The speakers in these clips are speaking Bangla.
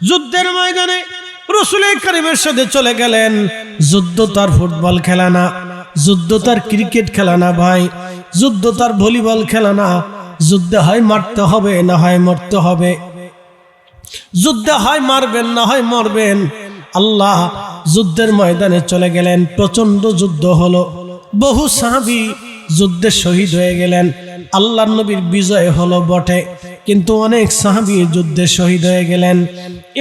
যুদ্ধের ময়দানে রাসূল কারীমের সাথে চলে গেলেন। যুদ্ধ তার ফুটবল খেলা না, যুদ্ধ তার ক্রিকেট খেলা না ভাই, যুদ্ধ তার ভলিবল খেলা না। যুদ্ধে হয় মারতে হবে, না হয় মরতে হবে। যুদ্ধে হয় মারবেন, না হয় মরবেন। আল্লাহ যুদ্ধের ময়দানে চলে গেলেন। প্রচন্ড যুদ্ধ হলো, বহু সাহাবী যুদ্ধে শহীদ হয়ে গেলেন। আল্লাহর নবীর বিজয় হলো বটে, কিন্তু অনেক সাহাবী যুদ্ধে শহীদ হয়ে গেলেন।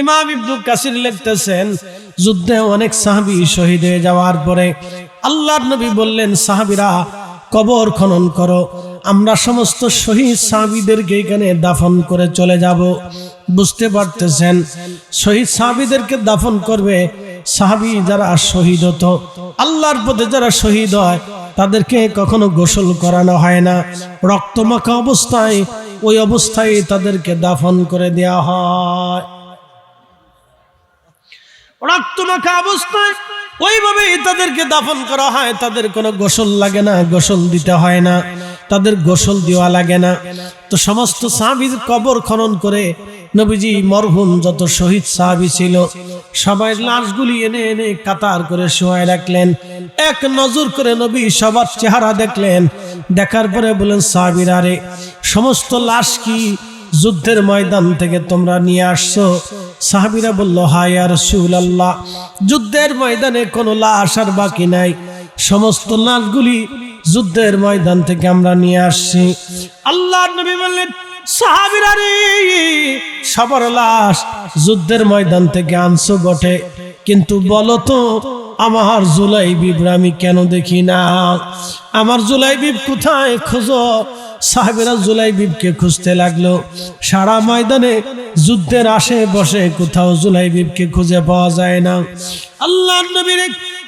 ইমাম ইবনে কাসির লিখতেছেন, যুদ্ধে অনেক সাহাবী শহীদ হয়ে যাওয়ার পরে আল্লাহর নবী বললেন, সাহাবীরা কবর খনন করো, আমরা সমস্ত শহীদ সাহাবীদেরকে এখানে দাফন করে চলে যাব। বুঝতে পারতেছেন, শহীদ সাহাবীদেরকে দাফন করবে। সাহাবী যারা শহীদ হতো, আল্লাহর পথে যারা শহীদ হয়, তাদেরকে কখনো গোসল করানো হয় না। রক্তমাখা অবস্থায়, ওই অবস্থায় তাদেরকে দাফন করে দেওয়া হয়। রক্তমাখা অবস্থায় ওইভাবেই তাদেরকে দাফন করা হয়। তাদের কোনো গোসল লাগে না, গোসল দিতে হয় না, তাদের গোসল দেওয়া লাগে না। তো সমস্ত সাহাবীর কবর খনন করে নবীজি মরহুম যত শহীদ সাহাবী ছিল সবাই লাশগুলি এনে এনে কাতার করে শোয়ায় রাখলেন। এক নজর করে নবী সবার চেহারা দেখলেন। দেখার পরে বলেন, সাহাবীরা রে, সমস্ত লাশ কি যুদ্ধের ময়দান থেকে তোমরা নিয়ে আসছো? সাহাবীরা বলল, হ্যাঁ ইয়া রাসূলুল্লাহ, যুদ্ধের ময়দানে কোনো লাশ আর বাকি নাই, সমস্ত লাশগুলি যুদ্ধের ময়দান থেকে আমরা নিয়ে আসছি। আল্লাহর নবী বললেন, সাহাবীরা রে, সবার লাশ যুদ্ধের ময়দান থেকে আনছো বটে, কিন্তু বলো তো আমার জুলাইবিব আমি কেন দেখি না? আমার জুলাইবিব কোথায়? খোঁজো। সাহাবীরা জুলাইবিবকে খুঁজতে লাগলো। সারা ময়দানে যুদ্ধের আশেপাশে কোথাও জুলাইবিবকে খুঁজে পাওয়া যায় না। আল্লাহর নবীর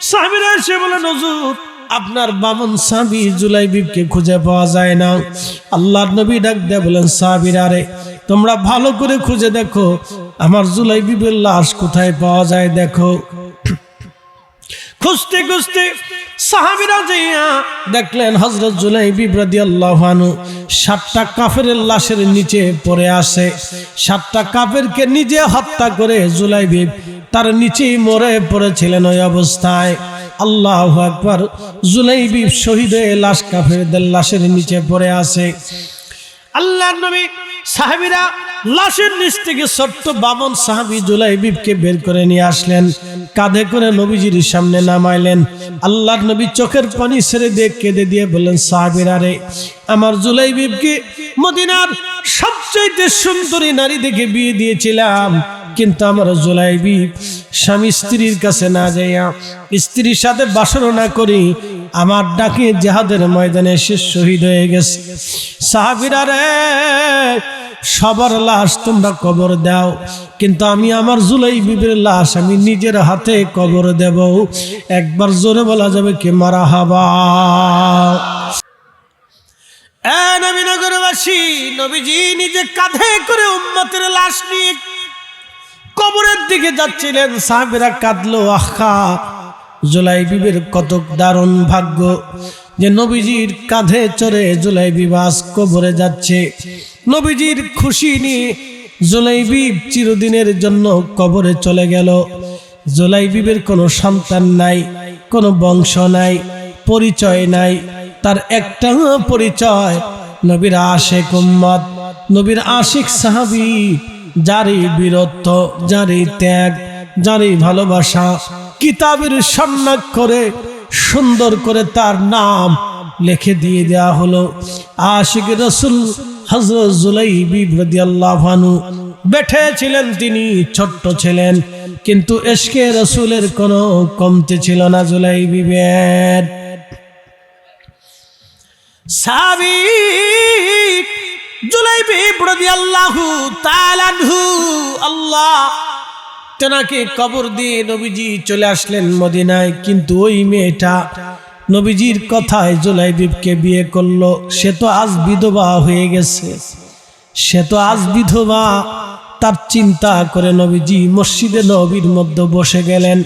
সাহাবীরা এসে বলেন, হুজুর আপনার বামন সাহাবী জুলাইবিবকে খুঁজে পাওয়া যায় না। আল্লাহর নবী ডাক দিয়ে বলেন, সাহাবীরা রে, তোমরা ভালো করে খুঁজে দেখো আমার জুলাইবিবের লাশ কোথায় পাওয়া যায় দেখো। খুঁজতে খুঁজতে সাহাবীরা যাইয়া দেখলেন হযরত জুলাইবিব রাদিয়াল্লাহু আনহু 7টা কাফেরের লাশের নিচে পড়ে আছে। 7টা কাফেরকে নিজে হত্যা করে জুলাইবিব তার নিচেই মরে পড়েছিলেন ওই অবস্থায়। আল্লাহু আকবার। জুলাইবিব শহীদ হয়ে লাশ কাফেরদের লাশের নিচে পড়ে আছে। আল্লাহর নবী সাহাবীরা লাশের নিচ থেকে ছোট্ট বামন সাহাবী জুলাইবিবকে বের করে নিয়ে আসলেন, কাঁধে করে নবীজির সামনে নামাইলেন। আল্লাহর নবী চোখের পানি ছেড়ে দিয়ে কেঁদে দিয়ে বললেন, সাহাবীরা রে, আমার জুলাইবিবকে মদিনার সবচেয়ে সুন্দরী নারী দেখে বিয়ে দিয়েছিলাম, কিন্তু আমার জুলাইবিব স্বামী স্ত্রীর কাছে না যাইয়া, স্ত্রীর সাথে বাসর না করি আমার ডাকে জিহাদের ময়দানে সে শহীদ হয়ে গেছে। সাহাবীরা রে, সবার লাশ তোমরা কবর দাও, কিন্তু আমি আমার জুলাইবিবের লাশ আমি নিজের হাতে কবর দেব। একবার জোরে বলা যাবে কি মারহাবা? নবীনগরবাসী, নবীজি নিজে কাঁধে করে উম্মতের লাশ নিয়ে কবরের দিকে যাচ্ছিলেন। সাহাবীরা কাঁদলো, আহা জুলাইবিবের কত দারুণ ভাগ্য যে নবীজির কাঁধে চড়ে জুলাইবিব আজ কবরে যাচ্ছে। নবীজির খুশি নিয়ে জুলাইবিব চিরদিনের জন্য কবরে চলে গেল। জুলাইবিবের কোনো সন্তান নাই, কোনো বংশ নাই, পরিচয় নাই। তার একটা পরিচয় নবীর আশিক উম্মত, নবীর আশিক সাহাবী, যারই বীরত্ব, যারই ত্যাগ, যারই ভালোবাসা কিতাবের সন্ন্যাক করে সুন্দর করে তার নাম লিখে দিয়ে দেওয়া হলো। আশিক রাসূল হযরত জুলাইবিব রাদিয়াল্লাহু আনহু বেঠে ছিলেন, তিনি ছোট্ট ছিলেন, কিন্তু ইশকে রাসূলের কোনো কমতি ছিল না জুলাইবিবের। সাহাবী জুলাইবিব রাদিয়াল্লাহু তাআলা আনহু, আল্লাহ তেনাকে কবর দিয়ে নবীজি চলে আসলেন মদিনায়। কিন্তু ওই মেয়েটা নবীজির কথায় জুলাইবিবকে বিয়ে করলো, সে তো আজ বিধবা হয়ে গেছে, সে তো আজ বিধবা। তার চিন্তা করে নবীজি মসজিদে নবীর মধ্যে বসে গেলেন।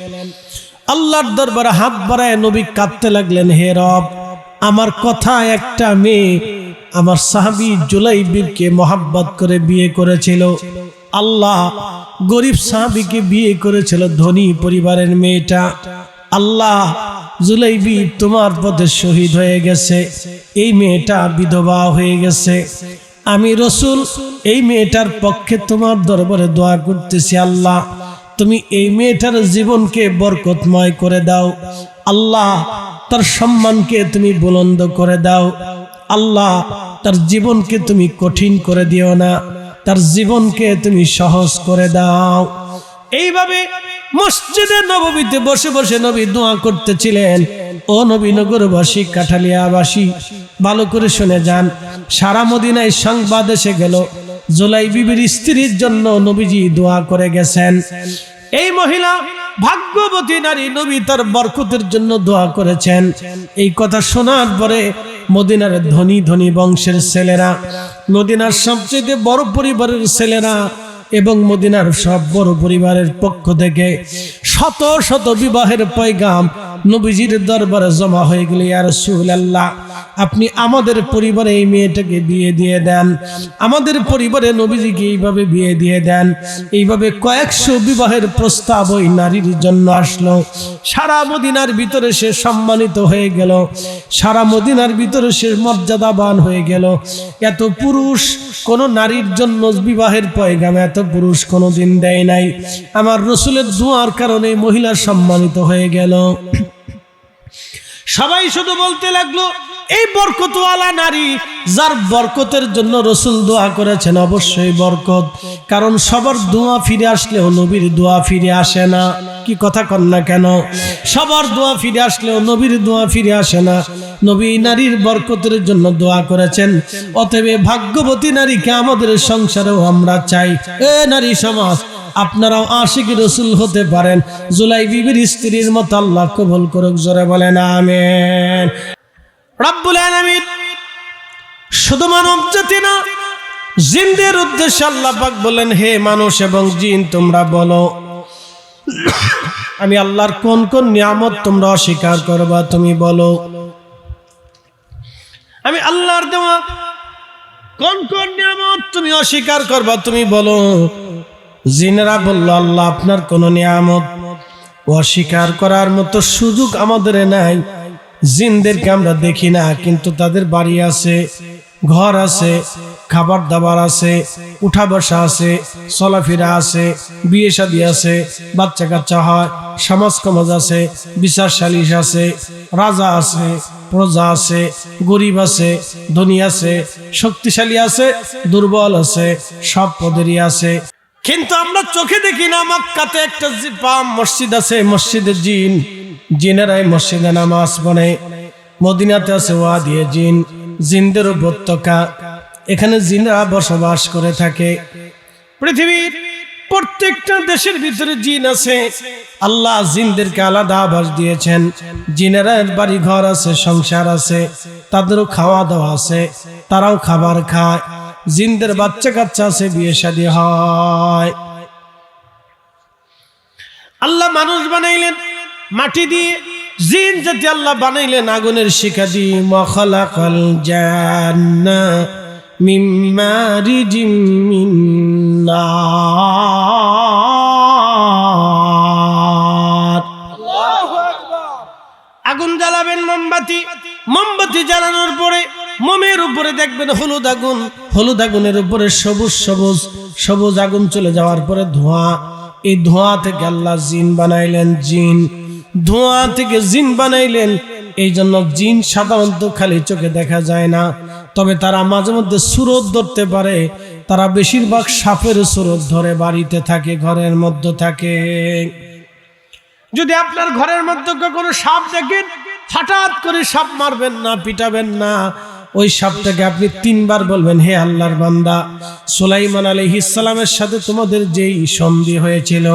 আল্লাহর দরবারে হাত বাড়ায় নবী কাঁদতে লাগলেন, হে রব, আমার কথা একটা মেয়ে আমার সাহাবী জুলাইবিবকে মহব্বত করে বিয়ে করেছিল, আল্লাহ গরিব সাহাবীকে বিয়ে করেছিল ধনী পরিবারের মেয়েটা। আল্লাহ জুলাইবি তোমার পথে শহীদ হয়ে গেছে, এই মেয়েটা বিধবা হয়ে গেছে। আমি রসুল এই মেয়েটার পক্ষে তোমার দরবারে দোয়া করতেছি, আল্লাহ তুমি এই মেয়েটার জীবনকে বরকতময় করে দাও। আল্লাহ তার সম্মানকে তুমি বুলন্দ করে দাও। আল্লাহ তার জীবনকে তুমি কঠিন করে দিও না, তার জীবনকে তুমি সহজ করে দাও। এইভাবে মসজিদে নববীতে বসে বসে নবী দোয়া করতেছিলেন। ও নবীনগরবাসী, কাঠালিয়াবাসী, ভালো করে শুনে যান। সারা মদিনায় সংবাদ এসে গেল জুলাই বিবির স্ত্রীর জন্য নবীজি দোয়া করে গেছেন। এই মহিলা ভাগ্যবতী নারী, নবী তার বরকতের জন্য দোয়া করেছেন। এই কথা শোনার পরে মদিনার ধনী ধনী বংশের ছেলেরা, মদিনার সবচেয়ে বড় পরিবারের ছেলেরা এবং মদিনার সব বড় পরিবারের পক্ষ থেকে শত শত বিবাহের পয়গাম নবীজির দরবারে জমা হয়ে গেল। ইয়া রাসূলুল্লাহ, আপনি আমাদের পরিবারে এই মেয়েটাকে বিয়ে দিয়ে দেন, আমাদের পরিবারে নবীজিকে এইভাবে বিয়ে দিয়ে দেন। এইভাবে কয়েকশো বিবাহের প্রস্তাব ওই নারীর জন্য আসলো। সারা মদিনার ভিতরে সে সম্মানিত হয়ে গেল, সারা মদিনার ভিতরে সে মর্যাদাবান হয়ে গেল। এত পুরুষ কোন নারীর জন্য বিবাহের পয়গাম এত পুরুষ কোনোদিন দেয় নাই। আমার রসুলের দোয়ার কারণে মহিলা সম্মানিত হয়ে গেল। সবাই শুধু বলতে লাগলো, এই বরকতওয়ালা নারী, যার বরকতের জন্য রসুল দোয়া করেছেন, অবশ্যই বরকত। কারণ সবার দোয়া ফিরে আসলেও নবীর দোয়া ফিরে আসে না। কি কথা কন না কেন? সবার দোয়া ফিরে আসলেও নবীর দোয়া ফিরে আসে না। নবী নারীর বরকতের জন্য দোয়া করেছেন। অতএব ভাগ্যবতী নারীকে আমাদের সংসারেও আমরা চাই। এ নারী সমাজ, আপনারাও আশিক রসুল হতে পারেন। জুলাই বিবির স্ত্রীর মতো আল্লাহ কবুল করুক, জোরে বলেন আমিন। রব্বুল আলামিন শুধু মানব জাতি না, জিনদের উদ্দেশ্যে আল্লাহ পাক বলেন, হে মানুষ এবং জিন, তোমরা বলো আমি আল্লাহর কোন কোন নিয়ামত তোমরা অস্বীকার করবা, তুমি বলো। আমি আল্লাহর দেওয়া কোন কোন নিয়ামত তুমি অস্বীকার করবা, তুমি বলো। জিনেরা বলল, আল্লাহ আপনার কোন নিয়ামত অস্বীকার করার মতো সুযোগ আমাদের নাই। জিনদেরকে আমরা দেখি না, কিন্তু তাদের বাড়ি আছে, ঘর আছে, খাবার দাবার আছে, উঠা বসা আছে, চলাফেরা আছে, বিয়ে শাদী আছে, বাচ্চা কাচ্চা হয়, সমাজ সমাজ আছে, বিচার সালিশ আছে, রাজা আছে, প্রজা আছে, গরিব আছে, ধনী আছে, শক্তিশালী আছে, দুর্বল আছে, সব পদেরই আছে। কিন্তু আমরা চোখে দেখি না। মক্কাতে একটা মসজিদ আছে, মসজিদের জিন, জিনেরাই মসজিদে নামাজ পড়ে। মদিনাতে আছে ওয়াদিয়ে জিন, জিনদের উপত্যকা, এখানে জিনরা বসবাস করে থাকে। পৃথিবীর প্রত্যেকটা দেশের ভিতরে জিন আছে। আল্লাহ জিনদেরকে আলাদা আবাস দিয়েছেন। জিনেরা বাড়ি ঘর আছে, সংসার আছে, তাদেরও খাওয়া দাওয়া আছে, তারাও খাবার খায়। জিনদের বাচ্চা কাচ্চা আছে, বিয়ে শাদী হয়। আল্লাহ মানুষ বানাইলেন মাটি দিয়ে, জিন জাতি আল্লাহ বানাইলেন আগুনের শিখা দিয়ে। মা খালাকাল জান্না মিন মারিজিম মিন নার। আল্লাহু আকবার। আগুন জ্বালাবেন মোমবাতি, মোমবাতি জ্বালানোর পরে মোমের উপরে দেখবেন হলুদ আগুন, হলুদ আগুনের উপরে সবুজ সবুজ সবুজ আগুন চলে যাওয়ার পরে ধোঁয়া। এই ধোঁয়া থেকে আল্লাহ জিন বানাইলেন। জিন ধোঁয়া থেকে জিন বানাইলেন। এই জন্য জিন সাধারণত খালি চোখে দেখা যায় না, তবে তারা মাঝে মধ্যে সুরত ধরতে পারে। তারা বেশিরভাগ সাপের সুরত ধরে, বাড়িতে থাকে, ঘরের মধ্যে থাকে। যদি আপনার ঘরের মধ্যে কোনো সাপ দেখেন, হঠাৎ করে সাপ মারবেন না, পিটাবেন না। ওই সাপটাকে আপনি 3 বার বলবেন, হে আল্লাহর বান্দা, সুলাইমান আলাইহিস সালামের সাথে তোমাদের যেই সন্ধি হয়েছিল,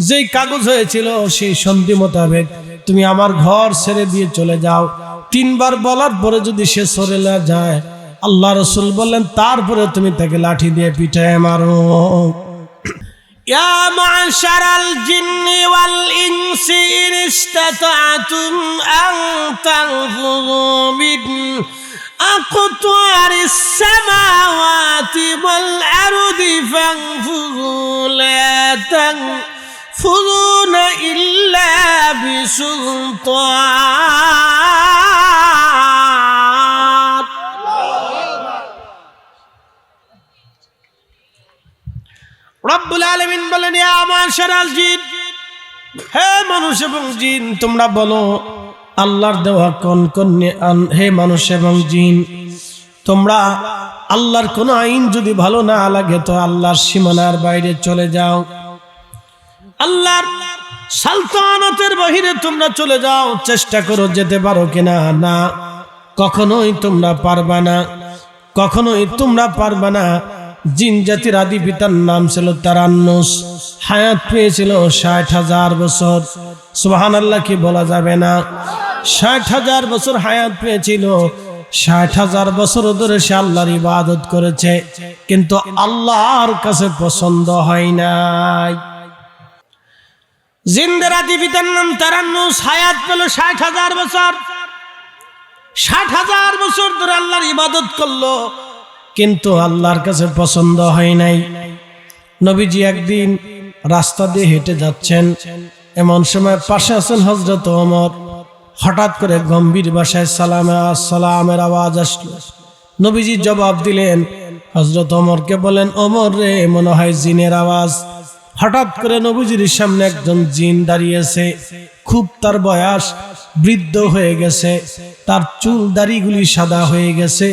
যেই কাগজ হয়েছিল, সেই সন্ধি মোতাবেক তুমি আমার ঘর ছেড়ে দিয়ে চলে যাও। 3 বার বলার পরে যদি সে সরে না যায়, আল্লাহ রাসূল বললেন, তারপরে তুমি তাকে লাঠি দিয়ে পিটায় মারো। ইয়া মা'শারাল জিন্নি ওয়াল ইনসি ইন ইসতাতা'তুম আন তানফুযু মিন أقطار السماوات والأرض فانفذوا لا تنفذون إلا بسلطان রব্বুল আলামিন বলেন ইয়া মাশারাল জিন, হে মানুষ এবং জিন তোমরা বলো আল্লাহর দেওয়া কোন কোন হে মানুষ এবং জিন তোমরা আল্লাহর কোন আইন যদি ভালো না লাগে তো আল্লাহর সীমানার বাইরে চলে যাও, আল্লাহর সালতানাতের বাহিরে তোমরা চলে যাও, চেষ্টা করো যেতে পারো কিনা, না কখনোই তোমরা পারবা না, কখনোই তোমরা পারবা না। জিন জাতির আদি পিতার নাম ছিল তারান্নুস, হায়াত পেয়েছিল ৬০,০০০ বছর। সুবহানাল্লাহ কি বলা যাবে না? ৬০,০০০ বছর হায়াত পেয়েছিল। ৬০,০০০ বছর ধরে সে আল্লাহর ইবাদত করেছে, কিন্তু আল্লাহর কাছে পছন্দ হয় নাই। জিনদের আদি পিতার নাম তারান্নুস, হায়াত পেল ৬০,০০০ বছর। ৬০,০০০ বছর ধরে আল্লাহর ইবাদত করলো, কিন্তু আল্লাহর কাছে পছন্দ হয় নাই। নবীজি একদিন রাস্তা দিয়ে হেঁটে যাচ্ছেন, এমন সময় পাশে আছেন হযরত ওমর। হঠাৎ করে গম্ভীর ভাষায় সালামের আওয়াজ আসলো। নবীজি জবাব দিলেন, হযরত ওমরকে বলেন, ওমর রে, মনে হয় জিনের আওয়াজ। হঠাৎ করে নবীজির সামনে একজন জিন দাঁড়িয়েছে। খুব তার বয়স, বৃদ্ধ হয়ে গেছে, তার চুল দাড়িগুলি সাদা হয়ে গেছে,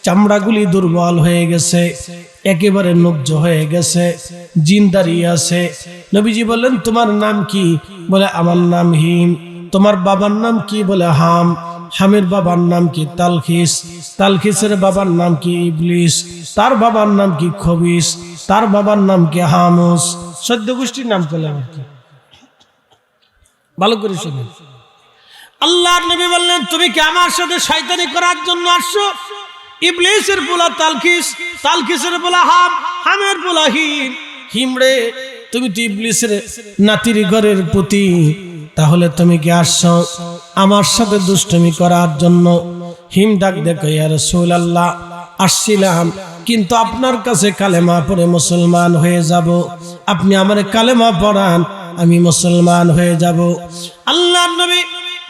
চামড়াগুলি দুর্বল হয়ে গেছে, একেবারে নব্জ হয়ে গেছে, জিন দাঁড়িয়ে আছে। নবীজি বললেন, তোমার নাম কি? বলে, আমার নাম হিম। তোমার বাবার নাম কি? বলে, হাম। হামের বাবার নাম কি? তালখিস। তালখিসের বাবার নাম কি? ইবলিস। তার বাবার নাম কি? খবিস। তার বাবার নাম কি? হামুস। ১৪ গোষ্ঠীর নাম করলাম আর কি, ভালো করে শুনুন। আল্লাহর নবী বললেন, তুমি কি আমার সাথে শয়তানি করার জন্য আসছো? ইবলিসের পোলা তালখিস, তালখিসের পোলা হাম, হামের পোলা হিম। হিমড়ে, তুমি তো ইবলিসের নাতির ঘরের প্রতি, তাহলে তুমি কি আসছো আমার সাথে দুষ্টুমি করার জন্য? হিম ডাক দেখো, ইয়া রাসূলুল্লাহ, আসছিলাম কিন্তু আপনার কাছে কালেমা পড়ে মুসলমান হয়ে যাব। আপনি আমার কালেমা পড়ান, আমি মুসলমান হয়ে যাব। আল্লাহর নবী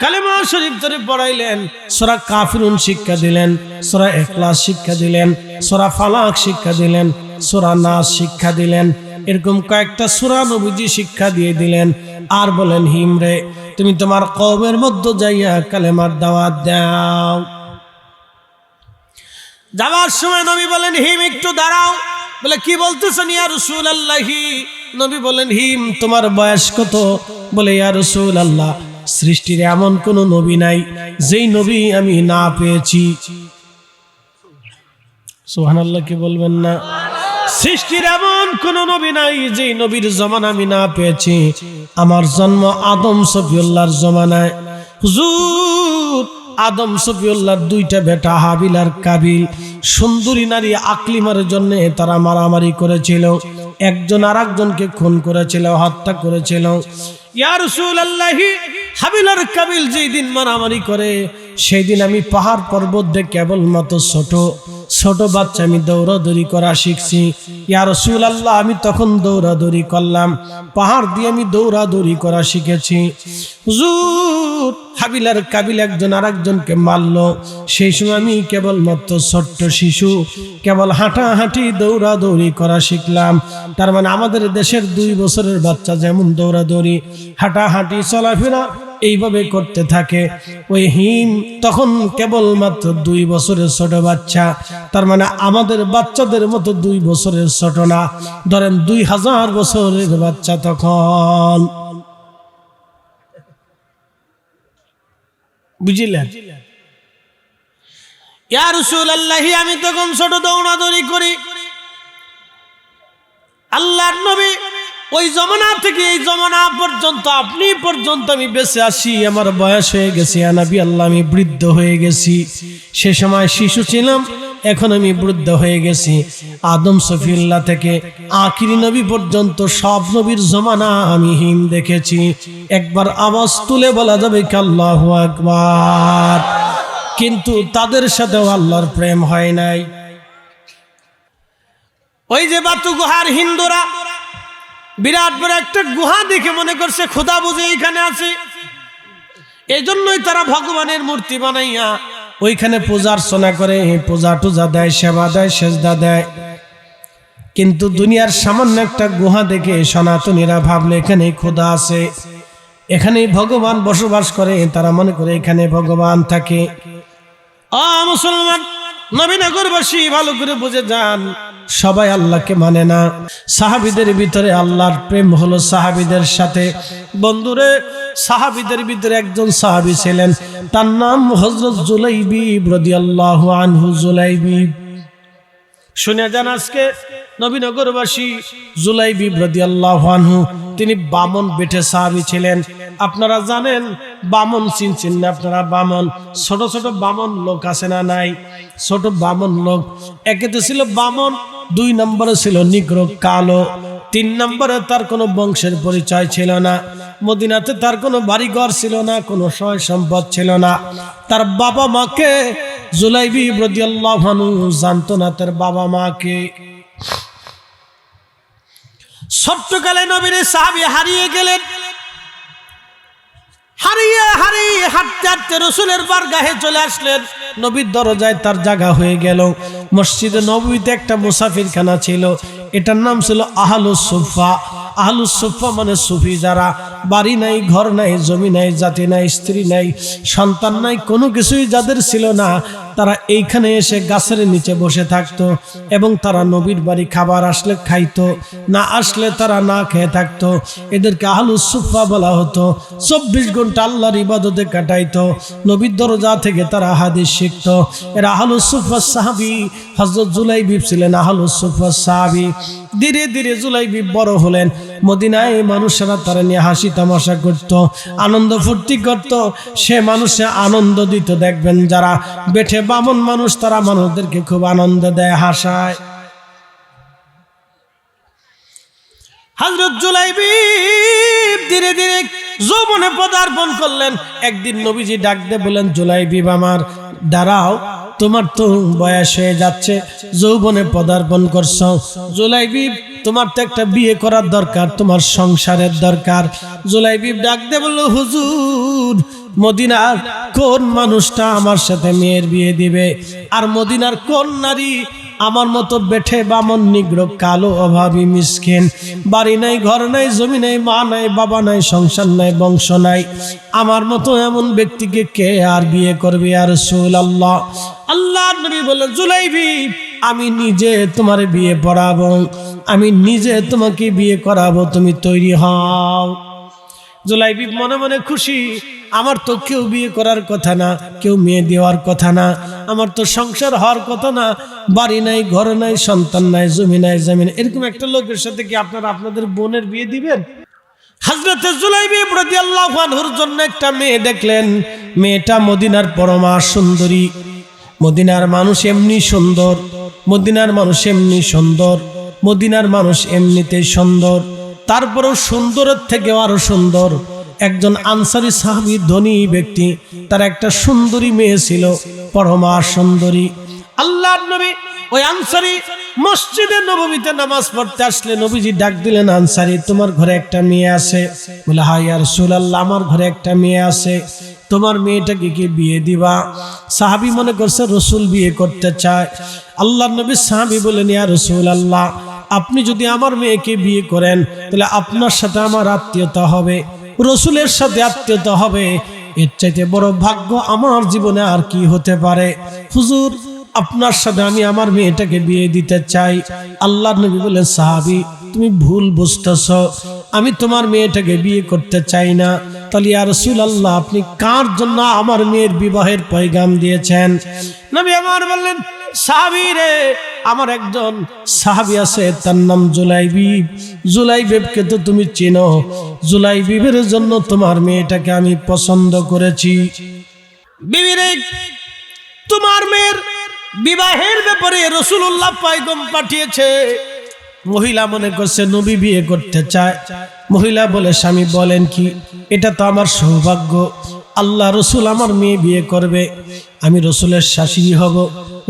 কালেমা শরীফ ধরে পড়াইলেন, সূরা কাফিরুন শিক্ষা দিলেন, সূরা ইখলাস শিক্ষা দিলেন, সূরা ফালাক শিক্ষা দিলেন, সূরা নাস শিক্ষা দিলেন, এরকম কয়েকটা সূরা নবীজি শিক্ষা দিয়ে দিলেন। আর বলেন, হিমরে, তুমি তোমার কওমের মধ্যে যাইয়া কালেমার দাওয়াত দাও। যাওয়ার সময় নবী বলেন, হিম একটু দাঁড়াও। বলে, কি বলতেছেন ইয়া রাসূলুল্লাহ? নবী বলেন, হিম তোমার বয়স কত? বলে, ইয়া রাসূলুল্লাহ, সৃষ্টির এমন কোন নবী নাই যেই নবী আমি না পেয়েছি। সুবহানাল্লাহ কি বলবেন না? সৃষ্টির এমন কোন নবী নাই যেই নবীর জমানা আমি না পেয়েছি। আমার জন্ম আদম সফিউল্লাহর জমানায়। হুজুর আদম সফিউল্লাহর 2টা বেটা হাবিল আর কাবিল, সুন্দরী নারী আকলিমার জন্য তারা মারামারি করেছিল, একজন আর একজনকে খুন করেছিল, হত্যা করেছিল। ইয়া রাসূলুল্লাহ, হাবিল আর কাবিল যেই দিন মারামারি করে, সেই দিন আমি পাহাড় পর্বত দিয়ে কেবলমাত্র ছোট বাচ্চা আমি দৌড়াদৌড়ি করা শিখছি। ইয়া রাসূলুল্লাহ, আমি তখন দৌড়াদৌড়ি করলাম, পাহাড় দিয়ে আমি দৌড়াদৌড়ি করা শিখেছি। হুজুর হাবিল আর কাবিল একজন আর একজনকে মারলো, সেই সময় আমি কেবলমাত্র ছোট্ট শিশু, কেবল হাঁটাহাঁটি দৌড়াদৌড়ি করা শিখলাম। তার মানে আমাদের দেশের 2 বছরের বাচ্চা যেমন দৌড়াদৌড়ি, হাঁটাহাঁটি, চলাফেরা এইভাবে করতে থাকে, ওই হিম তখন কেবলমাত্র 2 বছরের ছোট বাচ্চা। তার মানে আমাদের বাচ্চাদের মতো 2 বছরের ছোট না, ধরেন 2000 বছরের বাচ্চা তখন। বুঝলেন? ইয়া রাসূলুল্লাহ, আমি তখন ছোট দৌড়াদৌড়ি করি। আল্লাহর নবী ওই জমানা থেকে এই জমানা পর্যন্ত, আপনি পর্যন্ত আমি বেঁচে আসি, আমার বয়স হয়ে গেছে, নবী আল্লাহ আমি বৃদ্ধ হয়ে গেছি। সে সময় শিশু ছিলাম, এখন আমি বৃদ্ধ হয়ে গেছি। আদম সফিউল্লাহ থেকে আখিরি নবী পর্যন্ত সব নবীর জমানা আমি হিম দেখেছি। একবার আওয়াজ তুলে বলা যাবে কি আল্লাহু আকবার? কিন্তু তাদের সাথেও আল্লাহর প্রেম হয় নাই। ওই যে বাতু গুহার হিন্দুরা বিরাট বড় একটা গুহা দেখে মনে করছে খোদা বুঝে এইখানে আছে, এই জন্যই তারা ভগবানের মূর্তি বানাইয়া ওইখানে পূজা অর্চনা করে, পূজা টুজা দেয়, সেবা দেয়, সেজদা দেয়। কিন্তু দুনিয়ার সামান্য একটা গুহা দেখে সনাতনীরা ভাবলে এখানে খোদা আছে, এখানেই ভগবান বসবাস করে, তারা মনে করে এখানে ভগবান থাকে। মুসলমান নবীনগরবাসী ভালো করে বুঝে যান, সবাই আল্লাহকে মানে না। সাহাবীদের ভিতরে আল্লাহর প্রেম হলো সাহাবীদের সাথে। বন্ধুরে, সাহাবীদের ভিতরে একজন সাহাবী ছিলেন, তার নাম হযরত জুলাইবিব রাদিয়াল্লাহু আনহু। জুলাইবিব শুনে যান আজকে নবীনগরবাসী, জুলাইবিব রাদিয়াল্লাহু আনহু তিনি বামন বেটে সাহাবী ছিলেন। আপনারা জানেন বামন চিনছেন না আপনারা? বামন ছোট ছোট বামন লোক আছে না নাই? ছোট বামন লোক, একেতে ছিল বামন, 2 নম্বরে ছিল নিগ্র কালো, 3 নম্বরে তার কোনো বংশের পরিচয় ছিল না, মদিনাতে তার কোনো বাড়িঘর ছিল না, কোনো সয় সম্পদ ছিল না। তার বাবা মাকে জুলাইবিব রাদিয়াল্লাহু আনহু জানতো না, তার বাবা মাকে। ছোট্টকালে নবীর সাহাবী হারিয়ে গেলেন, হারিয়ে হাঁটতে হাঁটতে রসুলের বারগাহে চলে আসলেন। নবীর দরজায় তার জায়গা হয়ে গেল। মসজিদে নববীতে একটা মুসাফিরখানা ছিল, এটার নাম ছিল আহলুস সুফা। আহলুস সুফা মানে সুফি যারা, বাড়ি নাই, ঘর নাই, জমি নাই, জাতি নাই, স্ত্রী নাই, সন্তান নাই, কোনো কিছুই যাদের ছিল না, তারা এইখানে এসে গাছের নিচে বসে থাকতো এবং তারা নবীর বাড়ি খাবার আসলে খাইতো, না আসলে তারা না খেয়ে থাকতো। এদেরকে আহলুস সুফা বলা হতো। 24 ঘন্টা আল্লাহর ইবাদতে কাটাইতো, নবীর দরজা থেকে তারা হাদিস শিখতো। এরা আহলুস সুফা সাহাবী। হযরত জুলাইবিব ছিলেন আহলুস সুফা সাহাবী। ধীরে ধীরে জুলাইবিব বড় হলেন। মদিনায় মানুষেরা তারা নিয়ে হাসি তামাশা করত, আনন্দ ফুর্তি করত, সে মানুষে আনন্দ দিত। দেখবেন যারা বেঠে বামন মানুষ, তারা মানুষদেরকে খুব আনন্দ দেয়, হাসায়। হযরত জুলাইবিব ধীরে ধীরে যৌবনে পদার্পণ করলেন। একদিন নবীজি ডাক দিয়ে বলেন, জুলাইবিব আমার, দাঁড়াও, তোমার তো বয়স হয়ে যাচ্ছে, যৌবনে পদার্পণ করছো। জুলাইবিব, তোমার তো একটা বিয়ে করার দরকার, তোমার সংসারের দরকার। জুলাইবিব ডাক দিয়ে বলল, হুজুর, মদিনার কোন মানুষটা আমার সাথে মেয়ের বিয়ে দিবে? আর মদিনার কোন নারী আমার মতো বেঠে বামন নিগ্র কালো অভাবী মিসকিন, বাড়ি নাই, ঘর নাই, জমি নাই, মা নাই, বাবা নাই, সংসার নাই, বংশ নাই, আমার মতো এমন ব্যক্তিকে কে আর বিয়ে করবে? ইয়া রাসূলুল্লাহ। আল্লাহর নবী বললেন, জুলাইবিব, আমি নিজে তোমার বিয়ে পড়াবো, আমি নিজে তোমাকে বিয়ে করাবো, তুমি তৈরি হও। জুলাইবিব মনে মনে খুশি, আমার তো কেউ বিয়ে করার কথা না, কেউ মেয়ে দেওয়ার কথা না, আমার তো সংসার হওয়ার কথা না, বাড়ি নাই, ঘর নাই, সন্তান নাই, জমি নাই, জমিন, এরকম একটা লোকের সাথে কি আপনারা আপনাদের বোনের বিয়ে দিবেন? হযরত জুলাইবিব রাদিয়াল্লাহু আনহুর জন্য একটা মেয়ে দেখলেন। মেয়েটা মদিনার পরমা সুন্দরী। মদিনার মানুষ এমনি সুন্দর, মদিনার মানুষ এমনি সুন্দর, মদিনার মানুষ এমনিতে সুন্দর, তারপরেও সুন্দরের থেকে আরো সুন্দর। একজন আনসারী সাহাবী, ধনী ব্যক্তি, তার একটা সুন্দরী মেয়ে ছিল, পরমা সুন্দরী। আল্লাহর নবী ওই আনসারী মসজিদে নববীতে নামাজ পড়তে আসলে নবীজি ডাক দিলেন, আনসারী, তোমার ঘরে একটা মেয়ে আছে? বলে, হ্যাঁ ইয়া রাসূলুল্লাহ, আমার ঘরে একটা মেয়ে আছে। তোমার মেয়েটাকে কি বিয়ে দিবা? সাহাবী মনে করছে রসুল বিয়ে করতে চায়। আল্লাহর নবী সাহাবী বলেন, ইয়া রাসূলুল্লাহ, আপনি যদি আমার মেয়েকে বিয়ে করেন তাহলে আপনার সাথে আমার আত্মীয়তা হবে, রসুলের সাথে আত্মীয়তা হবে, এর চাইতে বড় ভাগ্য আমার জীবনে আর কি হতে পারে? হুজুর, আপনার সাথে আমি আমার মেয়েটাকে বিয়ে দিতে চাই। আল্লাহর নবী বলেন, সাহাবী, তুমি ভুল বুঝতেছ, আমি তোমার মেয়েটাকে বিয়ে করতে চাই না। তাহলে ইয়া রাসূলুল্লাহ, আপনি কার জন্য আমার মেয়ের বিবাহের পয়গাম দিয়েছেন? নবী আমার বললেন, সাহাবী রে, আমার একজন সাহাবী আছে, তার নাম জুলাইবিব। জুলাইবিবকে তো তুমি চেনো, জুলাইবিবের জন্য তোমার মেয়েটাকে আমি পছন্দ করেছি। বিবি রে, তোমার মেয়ের বিবাহের ব্যাপারে রাসূলুল্লাহ পয়গাম পাঠিয়েছে। মহিলা মনে করছে নবী বিয়ে করতে চায়। মহিলা বলে, স্বামী বলেন কি? এটা তো আমার সৌভাগ্য, আল্লাহ রসুল আমার মেয়ে বিয়ে করবে, আমি রসুলের শাশুড়ি হব,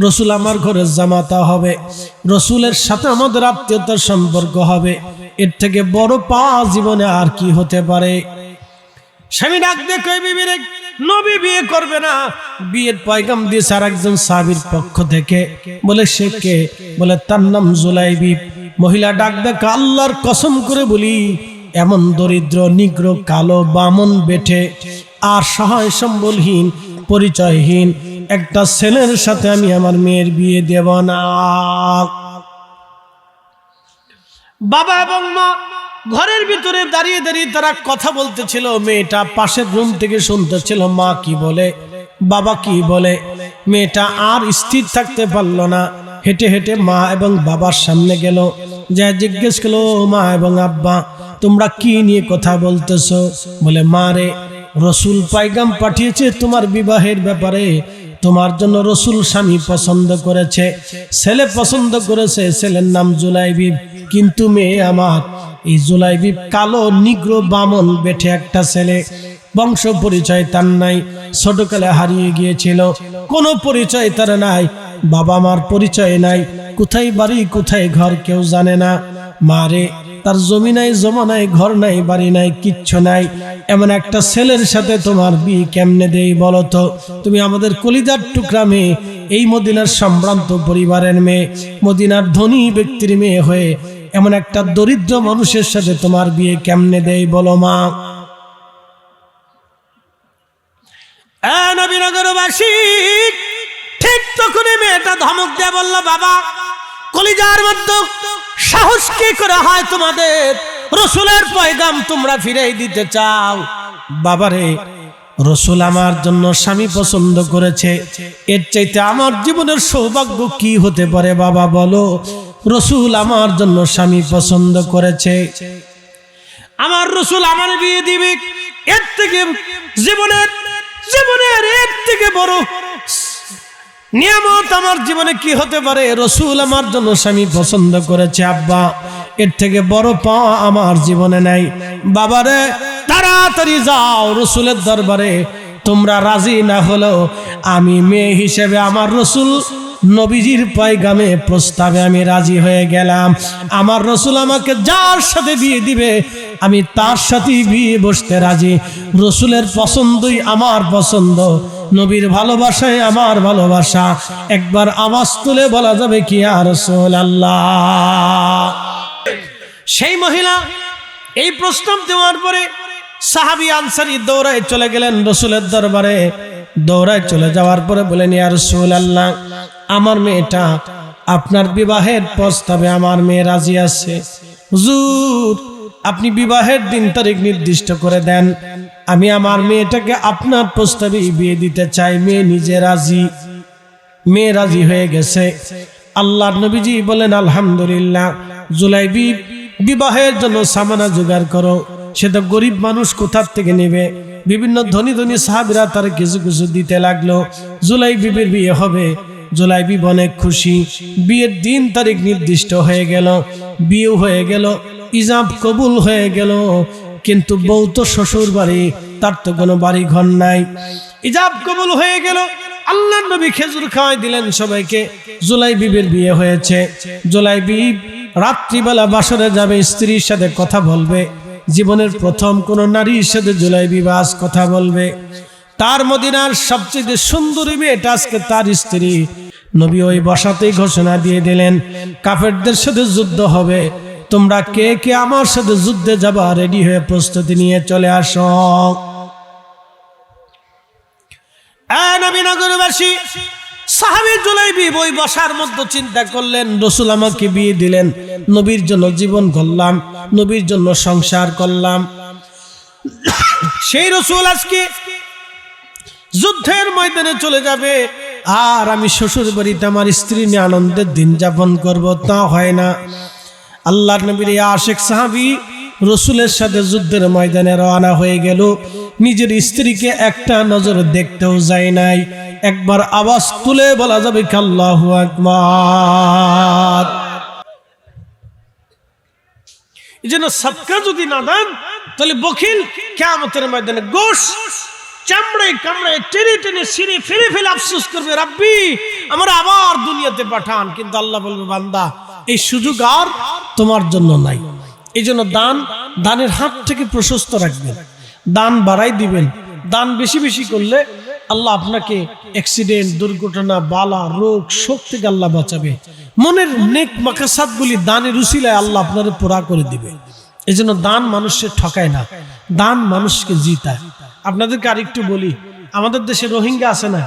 রসুল আমার ঘরের জামাতা হবে, রসুলের সাথে আমাদের আত্মীয়তার সম্পর্ক হবে, এর থেকে বড় পাওয়া জীবনে আর কি হতে পারে? স্বামী ডাক দিয়ে কই বিবি রে, নবী বিয়ে করবে না। বিয়ের পয়গাম দিয়েছে আর একজন সাহাবীর পক্ষ থেকে। বলে সে কে? বলে তার নাম জুলাইবিব। মহিলা ডাক দেখে আল্লাহর কসম করে বলি, এমন দরিদ্র নিগ্র কালো বামন বেঠে আর সহায় সম্বলহীন পরিচয়হীন একটা ছেলের সাথে আমি আমার মেয়ের বিয়ে দেব না। বাবা এবং মা ঘরের ভিতরে দাঁড়িয়ে দাঁড়িয়ে তারা কথা বলতেছিল। মেয়েটা পাশের রুম থেকে শুনতেছিল মা কি বলে, বাবা কি বলে। মেয়েটা আর স্থির থাকতে পারলো না, হেঁটে হেঁটে মা এবং বাবার সামনে গেল, যা জিজ্ঞেস করলো, মা এবং আব্বা তোমরা কি নিয়ে কথা বলতেছো? বলে মা রে, রসুল পায়গাম পাঠিয়েছে তোমার বিবাহের ব্যাপারে, তোমার জন্য রসুল স্বামী পছন্দ করেছে, ছেলে পছন্দ করেছে, ছেলের নাম জুলাইবিব। কিন্তু মেয়ে আমার এই জুলাইবিব কালো নিগ্র বামন বেঠে একটা ছেলে, বংশ পরিচয় তার নাই, ছোটকালে হারিয়ে গিয়েছিল, কোনো পরিচয় তার নাই, বাবা মার পরিচয় নাই, কোথায় বাড়ি কোথায় ঘর কেউ জানে না। মারে, তার জমি নাই, জমা নাই, ঘর নাই, বাড়ি নাই, কিচ্ছু নাই, এমন একটা ছেলের সাথে তোমার বিয়ে কেমনে দেই বলো তো? তুমি আমাদের কলিজার টুকরা মেয়ে, এই মদিনার সম্ভ্রান্ত পরিবারের মেয়ে, মদিনার ধনী ব্যক্তির মেয়ে হয়ে এমন একটা দরিদ্র মানুষের সাথে তোমার বিয়ে কেমনে দেই বলো মা? নবীনগরবাসী ঠিক তখনই মেয়েটা ধমক দিয়ে বলল, বাবা কলিজার মধ্যে সাহস কি করে হয় তোমাদের? রসুলের পয়গাম তোমরা ফিরাই দিতে চাও? বাবারে, রসুল আমার জন্য স্বামী পছন্দ করেছে, এর চাইতে আমার জীবনের সৌভাগ্য কি হতে পারে বাবা বলো? রসুল আমার জন্য স্বামী পছন্দ করেছে, আমার রসুল আমার বিয়ে দিবে, এর থেকে জীবনের এর থেকে বড় নিয়ামত আমার জীবনে কি হতে পারে? রসুল আমার জন্য স্বামী পছন্দ করেছে আব্বা, এর থেকে বড় পাওয়া আমার জীবনে নাই। বাবারে, তাড়াতাড়ি যাও রসুলের দরবারে, তোমরা রাজি না হলেও আমি মেয়ে হিসেবে আমার রসুল নবীজির পয়গামে প্রস্তাবে আমি রাজি হয়ে গেলাম। আমার রসুল আমাকে যার সাথে বিয়ে দিবে আমি তার সাথেই বিয়ে বসতে রাজি। রসুলের পছন্দই আমার পছন্দ, নবীর ভালোবাসায় আমার ভালোবাসা। একবার আওয়াজ তুলে বলা যাবে কি ইয়া রাসূলুল্লাহ? সেই মহিলা এই প্রস্তাব দেওয়ার পরে সাহাবী আনসারী দৌড়ায় চলে গেলেন রসুলের দরবারে। দৌড়ায় চলে যাওয়ার পরে বলেন, ইয়া রাসূলুল্লাহ, আমার মেয়েটা আপনার বিবাহের প্রস্তাবে আমার মেয়ে রাজি আছে। হুজুর, আপনি বিবাহের দিন তারিখ নির্দিষ্ট করে দেন, আমি আমার মেয়েটাকে আপনার প্রস্তাবে বিয়ে দিতে চাই। মেয়ে নিজে রাজি, মেয়ে রাজি হয়ে গেছে। আল্লাহর নবীজি বলেন, আলহামদুলিল্লাহ। জুলাইবিব, বিবাহের জন্য সামানা জোগাড় করো। সে তো গরিব মানুষ, কোথার থেকে নেবে? বিভিন্ন ধনী ধনী সাহাবীরা তার কিছু কিছু দিতে লাগলো। জুলাইবিবের বিয়ে হবে। জুলাইবিব অনেক খুশি। বিয়ের দিন তারিখ নির্দিষ্ট হয়ে গেল, বিয়ে হয়ে গেল, ইজাব কবুল হয়ে গেল। কিন্তু বউ তো শ্বশুর বাড়ি, তার তো কোনো বাড়ি ঘর নাই। ইজাব কবুল হয়ে গেল, আল্লাহর নবী খেজুর খাওয়াই দিলেন সবাইকে। জুলাইবিবের বিয়ে হয়েছে। জুলাইবিব রাত্রিবেলা বাসরে যাবে, স্ত্রীর সাথে কথা বলবে। জীবনের প্রথম কোন নারীর সাথে জুলাইবিব আজ কথা বলবে। তার মদিনার সবচেয়ে সুন্দরী মেয়েটা আজকে তার স্ত্রী। নবী ওই বসাতেই ঘোষণা দিয়ে দিলেন, কাফেরদের সাথে যুদ্ধ হবে, তোমরা কে কে আমার সাথে যুদ্ধে যাবা রেডি হয়ে প্রস্তুতি নিয়ে চলে আসো। নবীনগরবাসী সাহাবী জুলাইবিব ওই বসার মধ্যে চিন্তা করলেন, রসুল আমাকে বিয়ে দিলেন, নবীর জন্য জীবন গড়লাম, নবীর জন্য সংসার করলাম, সেই রসুল আজকে যুদ্ধের ময়দানে চলে যাবে, আর আমি শ্বশুর বাড়িতে আমার স্ত্রী নিয়ে আনন্দের দিন যাপন করবো, তা হয় না। আল্লাহর নবীর আশিক সাহাবী রসুলের সাথে যুদ্ধের ময়দানে রওনা হয়ে গেল। নিজের স্ত্রীকে একটা নজর দেখতেও যায় নাই। একবার আওয়াজ তুলে বলা যাবে কি আল্লাহু আকবার? এই জন্য সদকা যদি না দেন তাহলে বখিল কিয়ামতের ময়দানে গোশ চামড়ায় কামড়ায় টেনে টেনে সিঁড়ি ফেলে ফেলে আফসোস করবে, রাব্বি আমার আবার দুনিয়াতে পাঠান। কিন্তু আল্লাহ বলবে, বান্দা এই সুযোগ আর তোমার জন্য নাই। এই জন্য দানের হাত থেকে প্রশস্ত রাখবেন, দান বাড়াই দিবেন। দান বেশি বেশি করলে আল্লাহ আপনাকে অ্যাক্সিডেন্ট, দুর্ঘটনা, বালা, রোগ, শোক থেকে আল্লাহ বাঁচাবে। মনের নেক মাকাসাদগুলি দানের উসিলায় আল্লাহ আপনার পুরা করে দিবে। এই জন্য দান মানুষকে ঠকায় না, দান মানুষকে জিতায়। আপনাদেরকে আরেকটু বলি, আমাদের দেশে রোহিঙ্গা আছে না?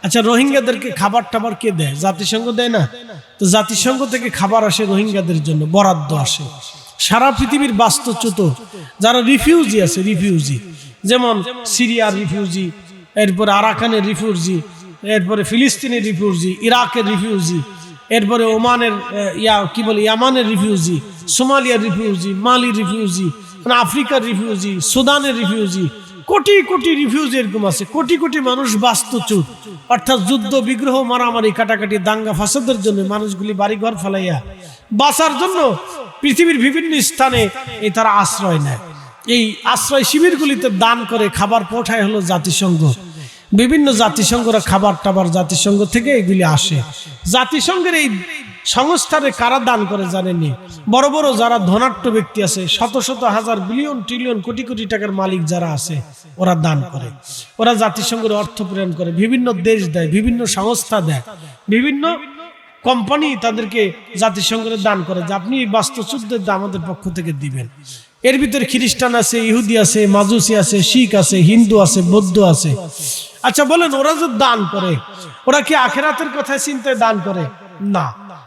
আচ্ছা, রোহিঙ্গাদেরকে খাবার টাবার কে দেয়? জাতিসংঘ দেয় না? তো জাতিসংঘ থেকে খাবার আসে রোহিঙ্গাদের জন্য, বরাদ্দ আসে। সারা পৃথিবীর বাস্তুচ্যুত যারা রিফিউজি আছে, রিফিউজি যেমন সিরিয়ার রিফিউজি, এরপরে আরাকানের রিফিউজি, এরপরে ফিলিস্তিনের রিফিউজি, ইরাকের রিফিউজি, এরপরে ওমানের ইয়ামানের রিফিউজি, সোমালিয়ার রিফিউজি, মালির রিফিউজি, আফ্রিকার রিফিউজি, সুদানের রিফিউজি, কোটি কোটি রিফিউজি এরকম আছে। কোটি কোটি মানুষ বাস্তুচ্যুত, অর্থাৎ যুদ্ধ, বিগ্রহ, মারামারি, কাটাকাটি, দাঙ্গা ফাসাদের জন্য মানুষগুলি বাড়িঘর ফেলাইয়া বাঁচার জন্য পৃথিবীর বিভিন্ন স্থানে এই তারা আশ্রয় নেয়। এই আশ্রয় শিবিরগুলিতে দান করে খাবার পৌঁছায় হলো জাতিসংঘ। বিভিন্ন জাতিসংঘরা খাবার টাবার জাতিসংঘ থেকে এগুলি আসে। জাতিসংঘের এই সংস্থারে কারা দান করে জানেননি? বড় বড় যারা ধনাঢ্য ব্যক্তি আছে, শত শত হাজার বিলিয়ন ট্রিলিয়ন কোটি কোটি টাকার মালিক যারা আছে, ওরা দান করে। ওরা জাতিসংঘের অর্থ প্রেরণ করে, বিভিন্ন দেশ দেয়, বিভিন্ন সংস্থা দেয়, বিভিন্ন কোম্পানি তাদেরকে জাতিসংঘের দান করে যে আপনি বাস্তুচ্যুতদের আমাদের পক্ষ থেকে দিবেন। এর ভিতরে খ্রিস্টান আছে, ইহুদি আছে, মাজুসি আছে, শিখ আছে, হিন্দু আছে, বৌদ্ধ আছে। আচ্ছা বলেন, ওরা যে দান করে, ওরা কি আখিরাতের কথা চিন্তায় দান করে? না,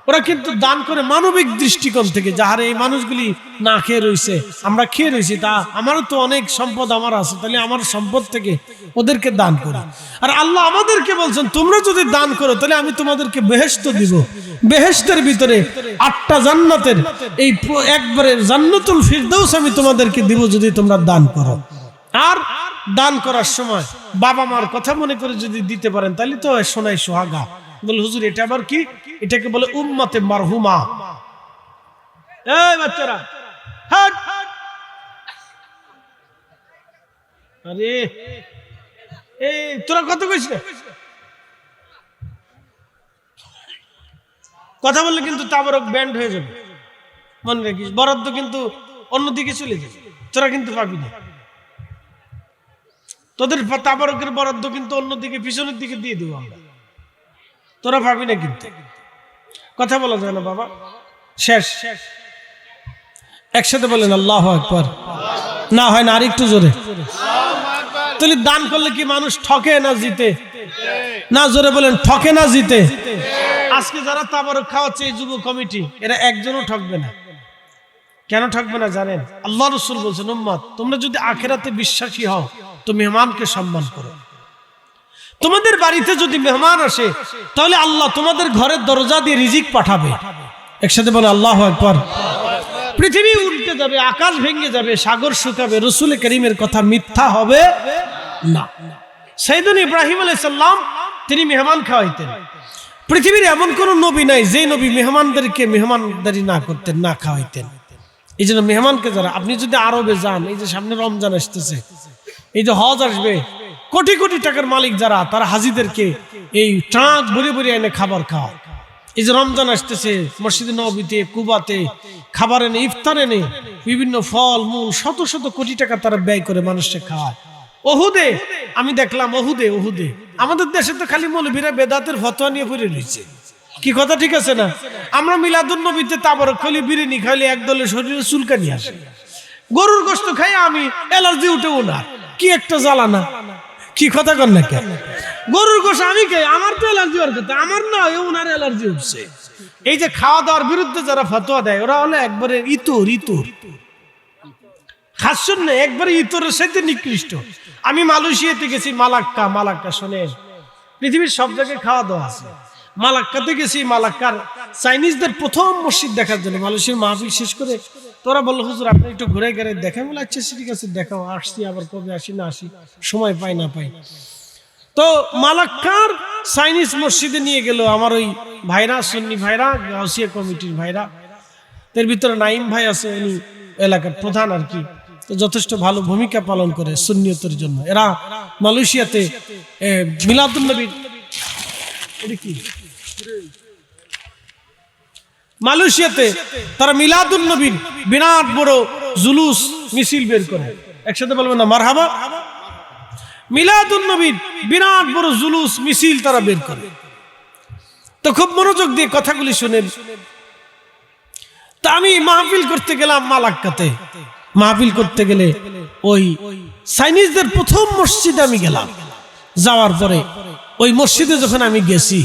ওরা কিন্তু দান করে মানবিক দৃষ্টিকোণ থেকে। যাহারে এই মানুষগুলি না খেয়ে রয়েছে, আমরা খেয়ে রয়েছি, তা আমারও তো অনেক সম্পদ আমার আছে, তাহলে আমার সম্পদ থেকে ওদেরকে দান করি। আর আল্লাহ আমাদেরকে বলছেন, তোমরা যদি দান করো তাহলে আমি তোমাদেরকে বেহেশত দিব। বেহেশতের ভিতরে 8টা জান্নাতের এই একবারে জান্নাতুল ফিরদাউস আমি তোমাদেরকে দিব যদি তোমরা দান করো। আর দান করার সময় বাবা মার কথা মনে করে যদি দিতে পারেন তাহলে তো সোনাই সোহাগা। বলে, হুজুর এটা আবার কি? এটাকে বলে উম্মতে মারহুমা। এই বাচ্চারা, হাট! আরে এই তোরা কত কইছ না? কথা বললে কিন্তু তাবারক ব্যান্ড হয়ে যাবে, মনে রাখিস। বরাদ্দ কিন্তু অন্যদিকে চলে যাবে, তোরা কিন্তু পাবি না। তোদের তাবারকের বরাদ্দ কিন্তু অন্যদিকে, পিছনের দিকে দিয়ে দেবো আমরা, তোরা ভাবি না কিন্তু। কথা বলা যায় না বাবা। শেষ, একসাথে বলেন আল্লাহু আকবার। না হয় না, আরেকটু জোরে। তাহলে দান করলে কি মানুষ ঠকে না জিতে? না, জোরে বলেন, ঠকে না জিতে? আজকে যারা তাবারক খাওয়াচ্ছে এই যুব কমিটি, এরা একজনও ঠকবে না। কেন ঠকবে না জানেন? আল্লাহ রাসূল বলছেন, উম্মত তোমরা যদি আখিরাতে বিশ্বাসী হও তো মেহমানকে সম্মান করো। তোমাদের বাড়িতে যদি মেহমান আসে তাহলে আল্লাহ তোমাদের ঘরের দরজা দিয়ে রিজিক পাঠাবে। একসাথে বলে আল্লাহু আকবার। পৃথিবী উল্টে যাবে, আকাশ ভেঙে যাবে, সাগর শুকাবে, রাসূল করিমের কথা মিথ্যা হবে না। সাইয়েদনা ইব্রাহিম আলাইহিস সালাম তিনি মেহমান খাওয়াইতেন। পৃথিবীর এমন কোন নবী নাই যে নবী মেহমানদেরকে মেহমানদারি না করতেন, না খাওয়াইতেন। এই জন্য মেহমানকে যারা, আপনি যদি আরবে যান, এই যে সামনে রমজান আসতেছে, এই যে হজ আসবে, কোটি কোটি টাকার মালিক যারা, তারা হাজিদেরকে এই ট্রাক ভরে ভরে এনে খাবার খাওয়ায়। এই যে রমজান আসতেছে, মসজিদে নববীতে, কুবাতে খাবার এনে, ইফতার এনে, বিভিন্ন ফল মূল শত শত কোটি টাকা তারা ব্যয় করে মানুষকে খাওয়ায়। ওহুদে আমি দেখলাম, ওহুদে আমাদের দেশে তো খালি মৌলবীরা বেদাতের ফতোয়া নিয়ে পড়ে রয়েছে। কি কথা ঠিক আছে না? আমরা মিলাদুন নবীতে তাবারক খালি, বিরিয়ানি খাইলে একদলের শরীরে চুলকানি আসে। গরুর গোশত খাই আমি অ্যালার্জি উঠে ওনার, কি একটা জ্বালানা। কি কথা কর না কেন? গরুর গোশত আমি খাই, আমার তো অ্যালার্জি হওয়ার কথা, আমার না ওনার অ্যালার্জি উঠছে। এই যে খাওয়া দাওয়ার বিরুদ্ধে যারা ফতোয়া দেয়, ওরা হলো একবারে ইতর খাসুন না, একবারে ইতরের সাথে নিকৃষ্ট। আমি মালয়েশিয়াতে গেছি, মালাক্কা শোনেন, পৃথিবীর সব জায়গায় খাওয়া দাওয়া আছে। মালাক্কাতে গেছি, মালাক্কার চাইনিজদের প্রথম মসজিদ দেখার জন্য। মালয়েশিয়ার মাহফিল শেষ করে তোরা বললো, হুজুর আপনি একটু ঘুরে ঘুরে দেখেন। বলে আচ্ছা ঠিক আছে, দেখাও। আসছি, আবার কবে আসি না আসি, সময় পাই না পাই। তো মালাক্কার চাইনিজ মসজিদে নিয়ে গেল আমার ওই ভাইরা, সুন্নি ভাইরা, গাউসিয়া কমিটির ভাইরা। এর ভিতরে নাইম ভাই আছে, উনি এলাকার প্রধান আর কি। যথেষ্ট ভালো ভূমিকা পালন করে সুন্নিয়তের জন্য। এরা মালয়েশিয়াতে মিলাদুন নবী, মালয়েশিয়াতে তারা মিলাদুন নবীর বিরাট বড় জুলুস মিছিল বের করে। একসাথে বলবেন না মারহাবা। মিলাদুন নবীর বিরাট বড় জুলুস মিছিল তারা বের করে। তো খুব মনোযোগ দিয়ে কথাগুলি শুনেন। তা আমি মাহফিল করতে গেলাম মালাক্কাতে। মাহফিল করতে গেলে ওই চাইনিজদের প্রথম মসজিদে আমি গেলাম। যাওয়ার পরে ওই মসজিদে যখন আমি গেছি,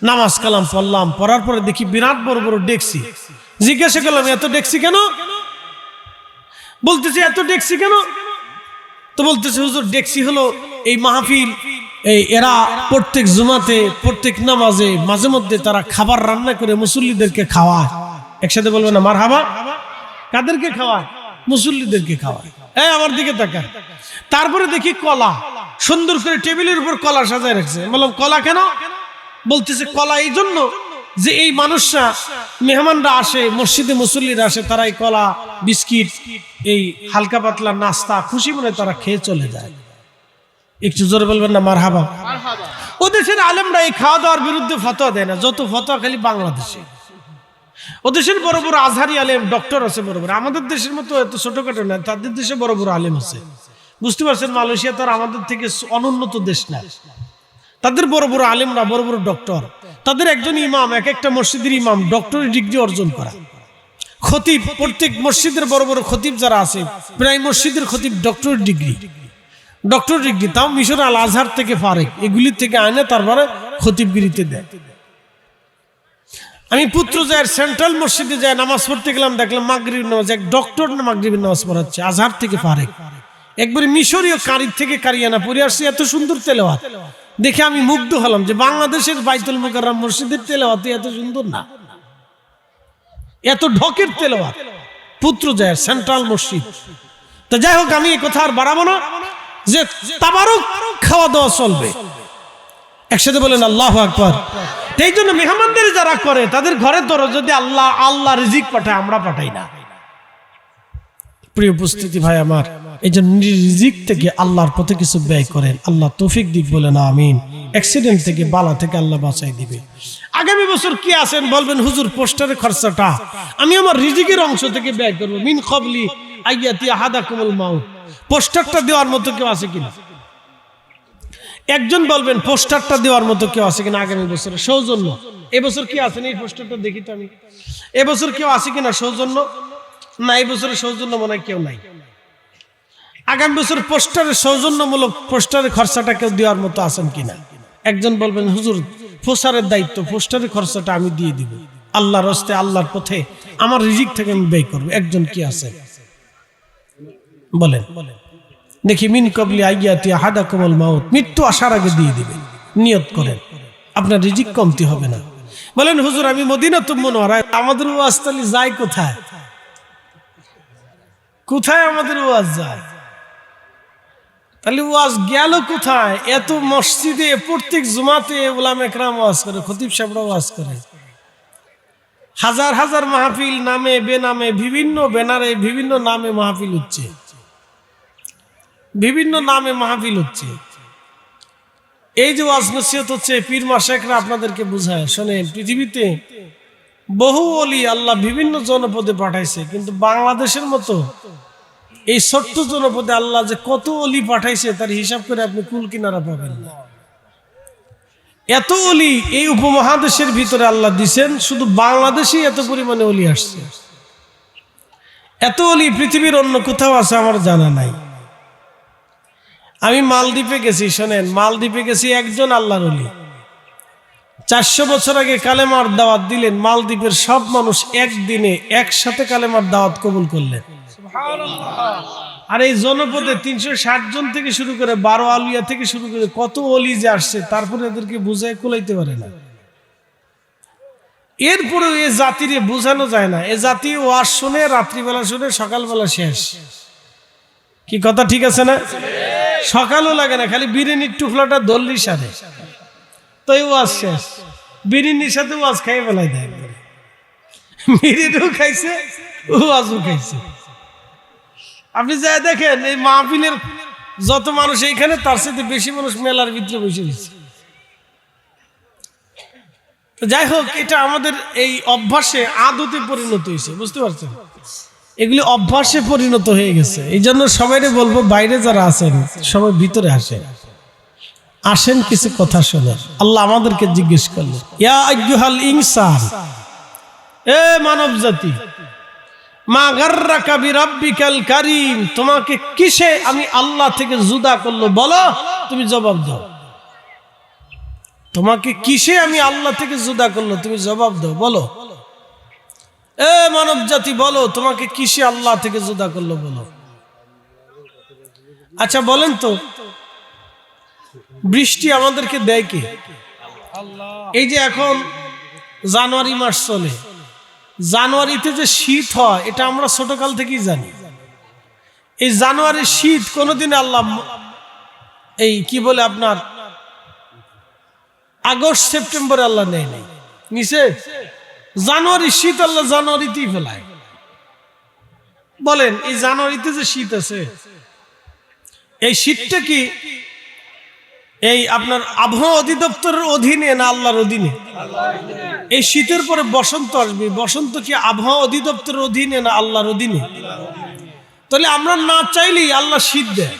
নামাজ কালাম পড়লাম, পড়ার পরে দেখি বিরাট বড় বড় ডেকসি। জিজ্ঞাসা করলাম এত ডেকসি কেন? বলতেছে এত ডেকসি কেন? তো বলতেছে হুজুর ডেকসি হলো এই মাহফিল, এরা প্রত্যেক জুমাতে প্রত্যেক নামাজে মাঝে মধ্যে তারা খাবার রান্না করে মুসল্লিদেরকে খাওয়ায়। একসাথে বলবে না মারহাবা। কাদেরকে খাওয়ায়? মুসল্লিদেরকে খাওয়ায়। আমার দিকে তাকায়। তারপরে দেখি কলা, সুন্দর করে টেবিলের উপর কলা সাজায় রাখছে। বললাম কলা কেন? বলতেছে কলা এই জন্য যে এই মানুষরা মেহমানরা আসে, মসজিদে মুসল্লিরা আসে, তারা এই কলা বিস্কিট এই হালকা পাতলা নাস্তা খুশি মনে তারা খেয়ে চলে যায়। একটু জোরে বলবেন না মারহাবা। ও দেশের আলেমরা এই খাওয়া দাওয়ার বিরুদ্ধে ফতোয়া দেয় না, যত ফতোয়া খালি বাংলাদেশে। ও দেশের বড় বড় আজহারি আলেম ডক্টর আছে বড় বড়, আমাদের দেশের মতো এত ছোটখাটো না, তাদের দেশে বড় বড় আলেম আছে। বুঝতে পারছেন মালয়েশিয়া তো আর আমাদের থেকে অনুন্নত দেশ না। তাদের বড় বড় আলেমরা বড় বড় ডক্টর, তাদের একজন ইমাম, এক একটা মসজিদের ইমাম ডক্টরেট ডিগ্রি অর্জন করা। খতিব, প্রত্যেক মসজিদের বড় বড় খতিব যারা আছে প্রায় মসজিদের খতিব ডক্টরেট ডিগ্রি, তাও মিশর আল আজহার থেকে ফারেক, এগুলির থেকে আনে তারপরে খতিবগিরিতে দেয়। আমি পুত্রজায়ের সেন্ট্রাল মসজিদে যায় নামাজ পড়তে গেলাম, দেখলাম মাগরিব নামাজ এক ডক্টর না মাগরিবের নামাজ পড়াচ্ছে, আজহার থেকে ফারেক, একবারে মিশরীয় কারির থেকে কারিয়ানা পড়ে আসছে। এত সুন্দর তেলাওয়াত দেখে আমি মুগ্ধ হলাম যে বাংলাদেশের বাইতুল মুকাররম মসজিদের তেলাওয়াত এত সুন্দর না, এত ঢকের তেলাওয়াত পুত্রজায়ের সেন্ট্রাল মসজিদ। তো যাই হোক, আমি এই কথা আর বাড়াবো না, যে তাবারুক খাওয়া দাওয়া চলবে। একসাথে বলেন আল্লাহু আকবার। এই জন্য মেহমানদের যারা করে তাদের ঘরে ধরো যদি আল্লাহ রিজিক পাঠায়, আমরা পাঠাই না। প্রিয় উপস্থিতি ভাই আমার, এই জন্য রিজিক থেকে আল্লাহর পথে কিছু ব্যয় করেন, আল্লাহ তৌফিক দিক বলেন আমিন। অ্যাক্সিডেন্ট থেকে বালা থেকে আল্লাহ বাঁচাই দিবে। আগামী বছর কি আছেন বলবেন হুজুর পোস্টারের খরচাটা আমি আমার রিজিকের অংশ থেকে ব্যয় করবো। মিন কবলি আইয়াতি আহাদাকুমুল মাউত, পোস্টারটা দেওয়ার মতো কেউ আছে কিনা? একজন বলবেন পোস্টারটা দেওয়ার মতো কেউ আছে কিনা আগামী বছরে সৌজন্য? এবছর কি আছেন এই পোস্টারটা দেখি তো আমি, এবছর কেউ আছে কিনা সৌজন্য? না, এই বছরের সৌজন্য মনে হয় কেউ নাই। আগামী বছর পোস্টারের সৌজন্যমূলক পোস্টারের খরচাটা কেউ দেওয়ার মতো আছেন কিনা? একজন বলবেন হুজুর পোস্টারের দায়িত্ব, পোস্টারের খরচাটা আমি দিয়ে দিব, আল্লাহর রাস্তায় আল্লাহর পথে আমার রিজিক থেকে আমি ব্যয় করবো। একজন কি আছে বলেন দেখি। মিন কবলি আইয়াতি আহাদাকুমুল মাউত, মৃত্যু আসার আগে দিয়ে দিবেন, নিয়ত করেন, আপনার রিজিক কমতি হবে না। বলেন হুজুর আমি মদিনাতুল মুনাওয়ারায়, আমাদের ওয়াজ তাহলে যায় কোথায়? কোথায় আমাদের ওয়াজ যায়? তাহলে ওয়াজ গেল কোথায়? এত মসজিদে প্রত্যেক জুমাতে উলামা ইকরাম ওয়াজ করে, খতিব সাহেবরা ওয়াজ করে, হাজার হাজার মাহফিল নামে বেনামে বিভিন্ন ব্যানারে বিভিন্ন নামে মাহফিল হচ্ছে, বিভিন্ন নামে মাহফিল হচ্ছে। এই যে ওয়াজ নসিহত হচ্ছে, পীর মাশায়েখরা আপনাদেরকে বুঝায় শোনেন, পৃথিবীতে বহু ওলি আল্লাহ বিভিন্ন জনপদে পাঠাইছে, কিন্তু বাংলাদেশের মতো এই ছোট্ট জনপদে আল্লাহ যে কত ওলি পাঠাইছে তার হিসাব করে আপনি কুল কিনারা পাবেন না। এত ওলি এই উপমহাদেশের ভিতরে আল্লাহ দিছেন, শুধু বাংলাদেশে এত পরিমাণে ওলি আসছে। এত ওলি পৃথিবীর অন্য কোথাও আছে আমার জানা নাই। আমি মালদ্বীপে গেছি, শোনেন, মালদ্বীপে গেছি, একজন আল্লাহর ওলি 400 বছর আগে কালেমার দাওয়াত দিলেন, মালদ্বীপের সব মানুষ একদিনে একসাথে কালেমার দাওয়াত কবুল করলেন। আর এই জনপদে 360 জন থেকে শুরু করে 12 আলিয়া থেকে শুরু করে কত ওলি যে আসছে, তারপরে এদেরকে বুঝায় কুলাইতে পারে না। এরপরে এ জাতিরে বোঝানো যায় না, এ জাতি ওয়াজ শুনে রাত্রিবেলা শুনে সকালবেলা শেষ। কি কথা ঠিক আছে না? সকালও লাগে না, খালি বিরিয়ানির টুকলাটা দল্লির সাথে তো এই ওয়াজ শেষ। বিরিয়ানির সাথে ওয়াজ খাইয়ে বেলায় দেয়, বিরিয়ানিও খাইছে ওয়াজও খাইছে। আপনি যা দেখেন এই মাহফিলের যত মানুষ এইখানে তার সাথে বেশি মানুষ মেলার ভিতরে বসে গেছে। যাই হোক, এটা আমাদের এই অভ্যাসে আদতে পরিণত হয়েছে, বুঝতে পারছেন? এগুলি অভ্যাসে পরিণত হয়ে গেছে। এই জন্য সবাইকে বলবো, বাইরে যারা আছেন সবাই ভিতরে আসেন কিছু কথা শোনেন। আল্লাহ আমাদেরকে জিজ্ঞেস করলেন, ইয়া আইয়ুহাল ইনসান, এ মানব জাতি, মা গাররাকা বিরাব্বিকাল কারীম, তোমাকে কিসে আমি আল্লাহ থেকে জুদা করলো বলো, তুমি জবাব দাও। তোমাকে কিসে আমি আল্লাহ থেকে জুদা করলো, তুমি জবাব দাও, বলো। এ মানব জাতি বলো, তোমাকে কিসে আল্লাহ থেকে জুদা করলো বলো। আচ্ছা বলেন তো, বৃষ্টি আমাদেরকে দেয় কে? এই যে এখন জানুয়ারি মাস চলে, জানুয়ারিতে যে শীত হয় এটা আমরা ছোটকাল থেকেই জানি। এই জানুয়ারির শীত কোনোদিন আল্লাহ এই কি বলে আপনার আগস্ট সেপ্টেম্বরে আল্লাহ নেয় নাই, নিচে জানুয়ারির শীত আল্লাহ জানুয়ারিতেই ফেলায়। বলেন এই জানুয়ারিতে যে শীত আছে, এই শীতটা কি এই আপনার আবহাওয়া অধিদপ্তরের অধীনে না আল্লাহর অধীনে? এই শীতের পরে বসন্ত আসবে, বসন্ত কি আবহাওয়া অধিদপ্তরের অধীনে না আল্লাহর অধীনে? তাহলে আমরা না চাইলেই আল্লাহ শীত দেয়,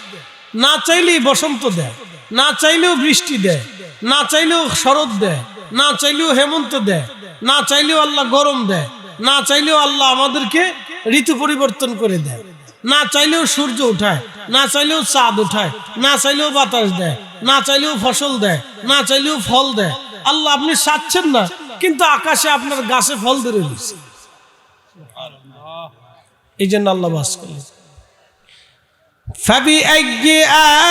না চাইলেই বসন্ত দেয়, না চাইলেও বৃষ্টি দেয়, না চাইলেও শরৎ দেয়, না চাইলেও হেমন্ত দেয়, না চাইলেও আল্লাহ গরম দেয়, না চাইলেও আল্লাহ আমাদেরকে ঋতু পরিবর্তন করে দেয়, না চাইলেও সূর্য উঠায়, না চাইলেও চাঁদ উঠায়, না চাইলেও বাতাস দেয়, না চাইলেও ফসল দেয়, না চাইলেও ফল দেয়। আল্লাহ আপনি চাচ্ছেন না, কিন্তু আকাশে আপনার গাছে ফল ধরে দিচ্ছে। এই জন্য আল্লাহ বাস করে। فبأي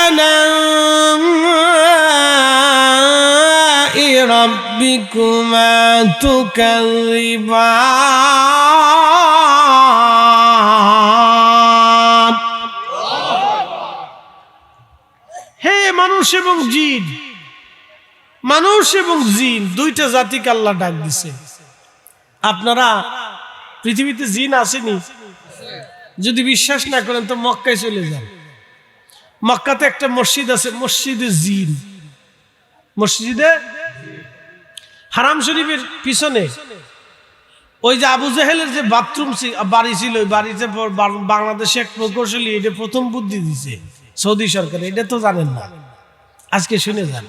آلاء ربكما تكذبان। হে মানুষ এবং জিন, মানুষ এবং জিন দুইটা জাতিকে আল্লাহ ডাক দিছে। আপনারা পৃথিবীতে জিন আসেনি? যদি বিশ্বাস না করেন তো মক্কায় চলে যান। মক্কাতে একটা মসজিদ আছে, মসজিদে জিন। মসজিদে হারাম শরীফের পিছনে ওই যে আবু জাহেলের যে বাথরুম বাড়ি ছিল, ওই বাড়িতে বাংলাদেশে এক প্রকৌশলী এটা প্রথম বুদ্ধি দিছে সৌদি সরকার। এটা তো জানেন না, আজকে শুনে যান।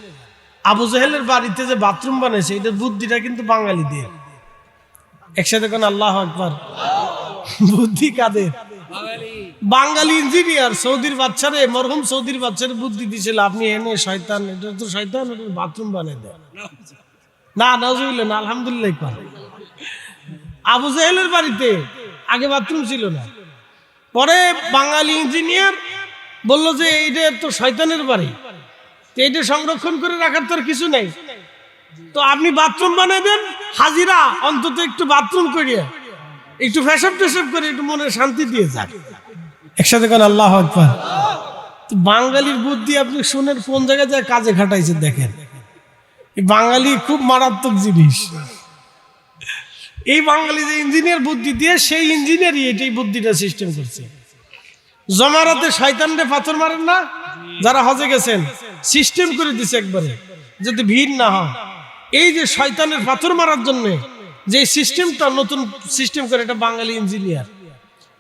আবু জাহেলের বাড়িতে যে বাথরুম বানাইছে এটার বুদ্ধিটা কিন্তু বাঙালিদের। একসাথে কোন আল্লাহু আকবার। বুদ্ধি কাদের? বাঙালি ইঞ্জিনিয়ার সৌদির বাচ্চারে, মরহুম সৌদির বাচ্চারে বুদ্ধি দিছিল, আপনি এনে শয়তান, এটা তো শয়তান, এটা বাথরুম বানাই দেয় না। নাউজুবিল্লাহ না, আলহামদুলিল্লাহ কর। আবু জাহেলের বাড়িতে আগে বাথরুম ছিল না, পরে বাঙালি ইঞ্জিনিয়ার বলল যে এইটা তো শয়তানের বাড়ি, এইটা সংরক্ষণ করে রাখার তো কিছু নেই, তো আপনি বাথরুম বানাই দেন, হাজিরা অন্তত একটু বাথরুম করিয়া একটু ফেসব টেসব করে একটু মনে শান্তি দিয়ে যাক। একসাথে কোন আল্লাহু আকবার। বাঙালির বুদ্ধি আপনি শুনেন কোন জায়গায় যায় কাজে খাটাইছে দেখেন। এই বাঙালি খুব মারাত্মক জিনিস। এই বাঙালি যে ইঞ্জিনিয়ার বুদ্ধি দিয়ে, সেই ইঞ্জিনিয়ারই এটাই বুদ্ধিটা সিস্টেম করছে। জমারাতে শয়তানরে পাথর মারেন না যারা হজে গেছেন, সিস্টেম করে দিছে একবারে যাতে ভিড় না হয়। এই যে শয়তানের পাথর মারার জন্য যে সিস্টেমটা নতুন সিস্টেম করে, এটা বাঙালি ইঞ্জিনিয়ার,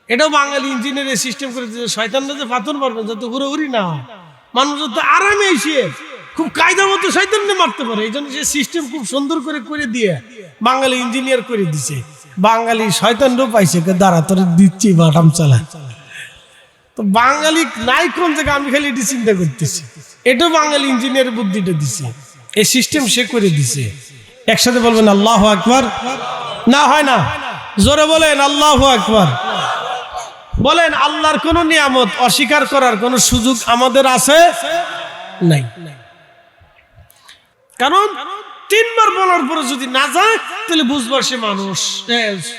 এটাও বাঙালি ইঞ্জিনিয়ার সিস্টেম করে দিয়েছে। শয়তানরা যে পাথর মারবেন যাতে হুড়োহুড়ি না হয়, মানুষ যাতে আরামে এসে খুব কায়দা মতো শয়তানকে মারতে পারে, এই জন্য সে সিস্টেম খুব সুন্দর করে দিয়ে বাঙালি ইঞ্জিনিয়ার করে দিছে। বাঙালি শয়তানরাও পাইছে, দাঁড়া তোরে দিচ্ছি বাটাম চালা। তো বাঙালি নাই কোন জায়গায়, আমি খালি এটি চিন্তা করতেছি। এটাও বাঙালি ইঞ্জিনিয়ার বুদ্ধিটা দিছে, এই সিস্টেম সে করে দিছে। একসাথে বলবেন আল্লাহু আকবার। না হয় না, জোরে বলেন আল্লাহু আকবার। বলেন আল্লাহর কোন নিয়ামত অস্বীকার করার কোন সুযোগ আমাদের আছে নাই। কারণ তিনবার বলার পরে যদি না যায় তাহলে বুঝবার সে মানুষ,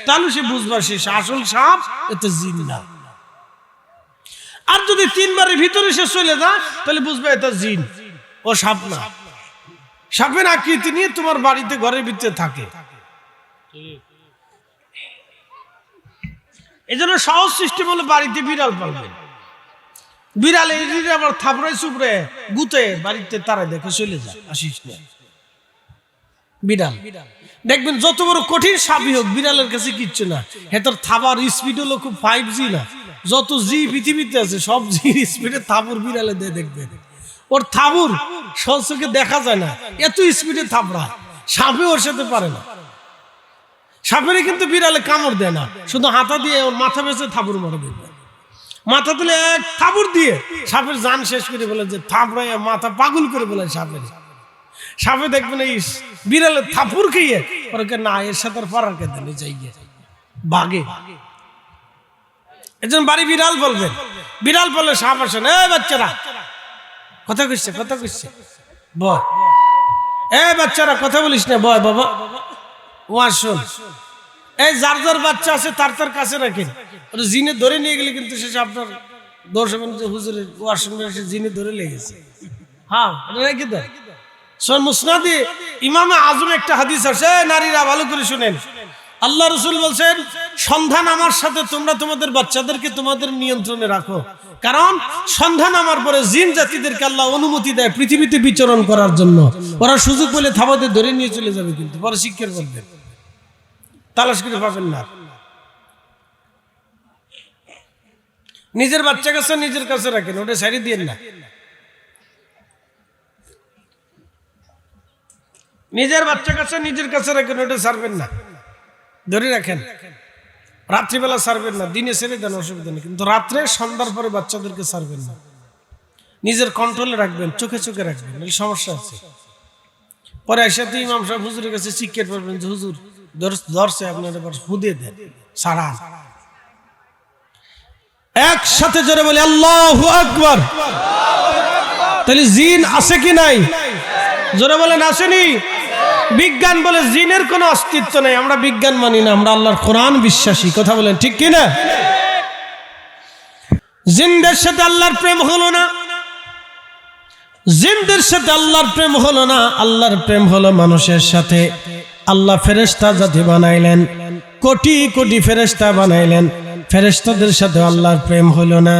তাহলে সে বুঝবার সে আসল সাপ, এতে জিন না। আর যদি তিনবারের ভিতরে সে চলে যায় তাহলে বুঝবে এটা জিন, ও সাপ না। সাপের আকৃতি নিয়ে তোমার বাড়িতে ঘরের ভিতরে থাকে। এই জন্য সহজ সিস্টেম হলো বাড়িতে বিড়াল পালবেন। বিড়ালে আবার থাপড়ায় চুপড়ে গুতে বাড়িতে তারা দেখে চলে যায়, আসিস না। বিড়াল দেখবেন যত বড় কঠিন সাপই হোক বিড়ালের কাছে কিচ্ছু না। হেতার থাবার স্পিড হলো খুব 5G না, যত জি পৃথিবীতে আছে সব জির স্পিডে থাবুর বিড়ালে দিয়ে দেখবেন। ওর থাবুর সচকে দেখা যায় না, এত স্পিডে থাবড়া। সাপে ওর সাথে পারে না। সাপেরই কিন্তু বিড়ালে কামড় দেয় না, শুধু হাতা দিয়ে ওর মাথা বেঁচে থাবুর মারে দেখবে। মাথা তুলে এক থাবুর দিয়ে সাপের জান শেষ করে বলে, যে থাবড়ায় মাথা পাগল করে বলে সাপের। সাপে দেখবেন এই বিড়ালে থাপুর খেয়ে ওরকে না, এর সাথে পাড়ার কে দিলে যাই বাগে। একজন বাড়ি বিড়াল বলবেন, বিড়াল বললে সাপ আসেন, এ বাচ্চারা কথা কইছে, কথা কইছে, বয়। এ বাচ্চারা কথা বলিস না, বয় বাবা, ও আসুন। এই যার যার বাচ্চা আছে তার তার কাছে রাখেন। জিনে ধরে নিয়ে গেলে কিন্তু শেষে আপনার দোষ হবেন যে হুজুরের ও আসুন জিনে ধরে লেগেছে। হ্যাঁ, রেখে দেয়। মুসনাদে ইমামে আজম একটা হাদিস আছে, নারীরা ভালো করে শুনেন। আল্লাহ রসুল বলছেন, সন্ধ্যা নামার সাথে তোমরা তোমাদের বাচ্চাদেরকে তোমাদের নিয়ন্ত্রণে রাখো, কারণ সন্ধ্যা নামার পরে জিন জাতিদেরকে আল্লাহ অনুমতি দেয় পৃথিবীতে বিচরণ করার জন্য। ওরা সুযোগ পেলে থাবাতে ধরে নিয়ে চলে যাবে, কিন্তু পরে শিক্ষার করবেন, তালাশ করে পাবেন না। নিজের বাচ্চা কাছে নিজের কাছে রাখেন, ওটা সারি দিয়ে না। নিজের বাচ্চা কাছে নিজের কাছে রাখেন, ওটা ছাড়বেন না, ধরে রাখেন। রাত্রিবেলা ছাড়বেন না, দিনে ছেড়ে দেন, অসুবিধা নেই, কিন্তু রাত্রে সন্ধ্যার পরে বাচ্চাদেরকে ছাড়বেন না। নিজের কন্ট্রোলে রাখবেন, চোখে চোখে রাখবেন, এই সমস্যা আছে। পরে একসাথে ইমাম সাহেব হুজুরের কাছে শিক্ষা করবেন যে হুজুর ধরছে, আপনার এবার হুদিয়ে দেন, সারা। একসাথে জোরে বলি আল্লাহু আকবার। তাহলে জিন আছে কি নাই? জোরে বলেন আসেনি? বিজ্ঞান বলে জিনের কোনো অস্তিত্ব নেই, আমরা বিজ্ঞান মানি না, আমরা আল্লাহর কোরআন বিশ্বাসী। কথা বলেন ঠিক কি না? জিনদের সাথে আল্লাহর প্রেম হলো না, জিনদের সাথে আল্লাহর প্রেম হলো না, আল্লাহর প্রেম হলো মানুষের সাথে। আল্লাহ ফেরেশতা জাতি বানাইলেন, কোটি কোটি ফেরেশতা বানাইলেন, ফেরেশতাদের সাথে আল্লাহর প্রেম হলো না।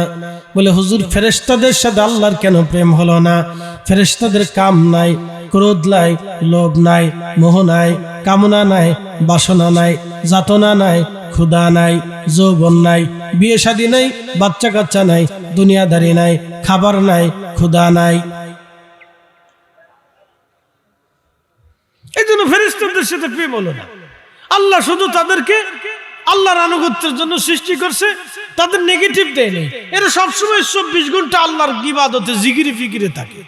বলে হুজুর ফেরেশতাদের সাথে আল্লাহর কেন প্রেম হলো না? ফেরেশতাদের কাম নাই, ক্রোধ নাই, লোভ নাই, মোহ নাই, কামনা নাই, বাসনা নাই, যাতনা নাই, ক্ষুধা নাই, যৌবন নাই, বিয়ে শাদী নাই, বাচ্চা কাচ্চা নাই, দুনিয়াদারি নাই, খাবার নাই, ক্ষুধা নাই। এই জন্য ফেরেশতাদের সাথে প্রেম হলো না। আল্লাহ শুধু তাদেরকে আল্লাহর আনুগত্যের জন্য সৃষ্টি করছে, তাদের নেগেটিভ দেয় নেই। এরা সবসময় 24 ঘন্টা আল্লাহর ইবাদতে জিকিরে ফিকিরে থাকে।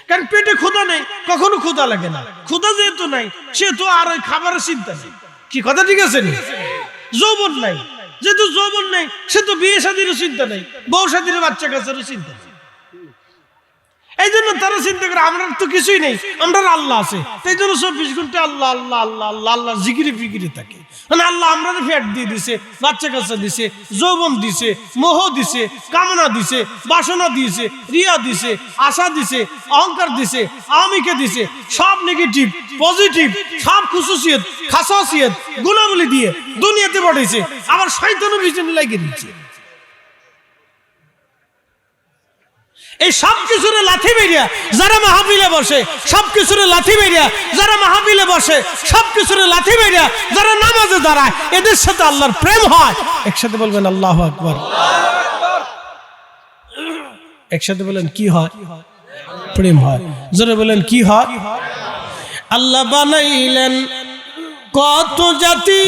কারণ পেটে ক্ষুধা নেই, কখনো ক্ষুধা লাগে না। ক্ষুধা যেহেতু নাই, সেহেতু আর ওই খাবারের চিন্তা নেই। কি কথা ঠিক আছে? যৌবন নাই, যেহেতু যৌবন নেই, সে তো বিয়ে শাদীরও চিন্তা নেই, বউ শাদীর, বাচ্চা কাচ্চারও চিন্তা নেই। এই জন্য তারা চিন্তা করে আমরা তো কিছুই নেই, আমরা আল্লাহ আছে। এই জন্য 24 ঘন্টা আল্লাহ আল্লাহ আল্লাহ আল্লাহ আল্লাহ জিকিরে ফিকিরে থাকে। মানে আল্লাহ আমরা ফ্যাট দিয়ে দিছে, বাচ্চা কাচ্চা দিছে, যৌবন দিছে, মোহ দিছে, কামনা দিছে, বাসনা দিছে, রিয়া দিছে, আশা দিছে, অহংকার দিছে, আমিকে দিছে, সব নেগেটিভ পজিটিভ সব খুশুসিয়ত খাসাসিয়ত গুণাবলী দিয়ে দুনিয়াতে পাঠাইছে। আবার শয়তানের পিছনে লাগিয়ে দিচ্ছে। এই সব কিছুর লাথি বেরিয়া যারা মাহফিলে বসে, সব কিছুর লাথি বেরিয়া যারা মাহফিলে বসে, সব কিছুর লাথি বেরিয়া যারা নামাজে দাঁড়ায়, এদের সাথে আল্লাহর প্রেম হয়। একসাথে বলবেন আল্লাহু আকবার। একসাথে বলেন কি হয়? প্রেম হয়। জোরে বলেন কি হয়? আল্লাহ বানাইলেন কত জাতি,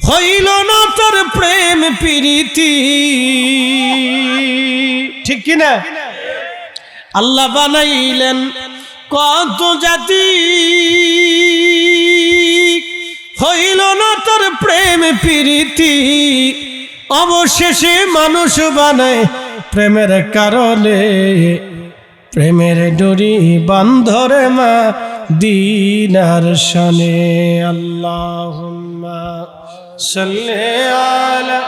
হইল না তোর প্রেম প্রীতি। ঠিক কিনা? আল্লাহ বানাইলেন কত জাতি, হইল না তোর প্রেম প্রীতি। অবশেষে মানুষ বানায় প্রেমের কারণে, প্রেমের ডোরি বান্ধরে মা দিনার শানে। আল্লাহুম্মা সাল্লি আলা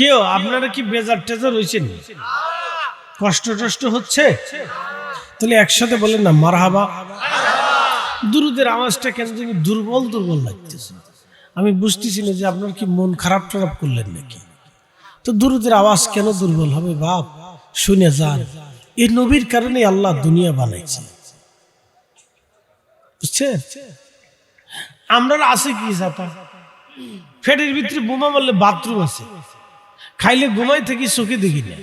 কেউ আপনারা কি বেজার টেজার হয়েছেন? কষ্ট টষ্ট হচ্ছে? তাহলে একসাথে বলেন না মারহাবা। দুরুদের আওয়াজটা কেন জানি দুর্বল দুর্বল লাগতেছে। আমি বুঝতেছি না যে আপনার কি মন খারাপ টারাপ করলেন নাকি। তো দুরুদের আওয়াজ কেন দুর্বল হবে বাপ? শুনে যান, এই নবীর কারণে আল্লাহ দুনিয়া বানাইছে, বুঝছেন? আমরা আছে কি ছাতা, ফেটের ভিতরে বোমা মারলে বাথরুম আছে, খাইলে ঘুমাই থেকে চোখে দেখি না।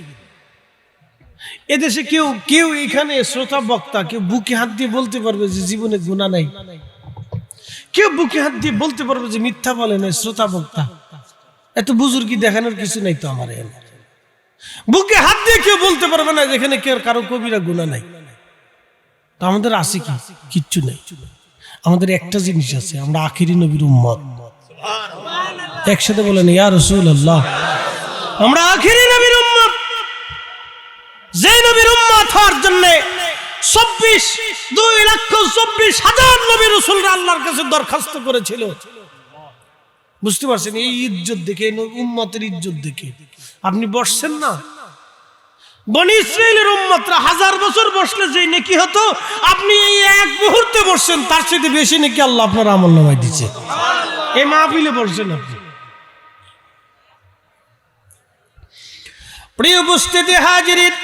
এদেশে কেউ কেউ এখানে শ্রোতা বক্তা কেউ বুকে হাত দিয়ে বলতে পারবে যে জীবনে গুনাহ নাই? কেউ বুকে হাত দিয়ে বলতে পারবে যে মিথ্যা বলে নাই শ্রোতা বক্তা? এত বুজুর্গি দেখানোর কিছু নাই তো আমার এখানে। বুকে হাত দিয়ে কেউ বলতে পারবে না যেখানে কেউ কারো কবিরা গুনাহ নাই। তো আমাদের আছে কি? কিচ্ছু নাই। আমাদের একটা জিনিস আছে, আমরা আখিরি নবীর উম্মত। একসাথে বলেন ইয়া রাসূলুল্লাহ, আমরা আখিরি নবীর উম্মত। যে নবীর উম্মত হওয়ার জন্য 2,24,000 নবী রাসূলরা আল্লাহর কাছে দরখাস্ত করেছিল। বুঝতে পারছেন? এই ইজ্জত দেখে, উম্মতের ইজ্জত দেখে আপনি বসছেন না। বনি ইসরাইলের উম্মতরা 1000 বছর বসলে যে নেকি হতো, আপনি এই এক মুহূর্তে বসছেন তার চেয়ে বেশি নেকি আল্লাহ আপনার আমলনামায় দিয়েছে। এই মাহফিলে বসছেন আপনি। প্রিয় উপস্থিতি হাজিরিন,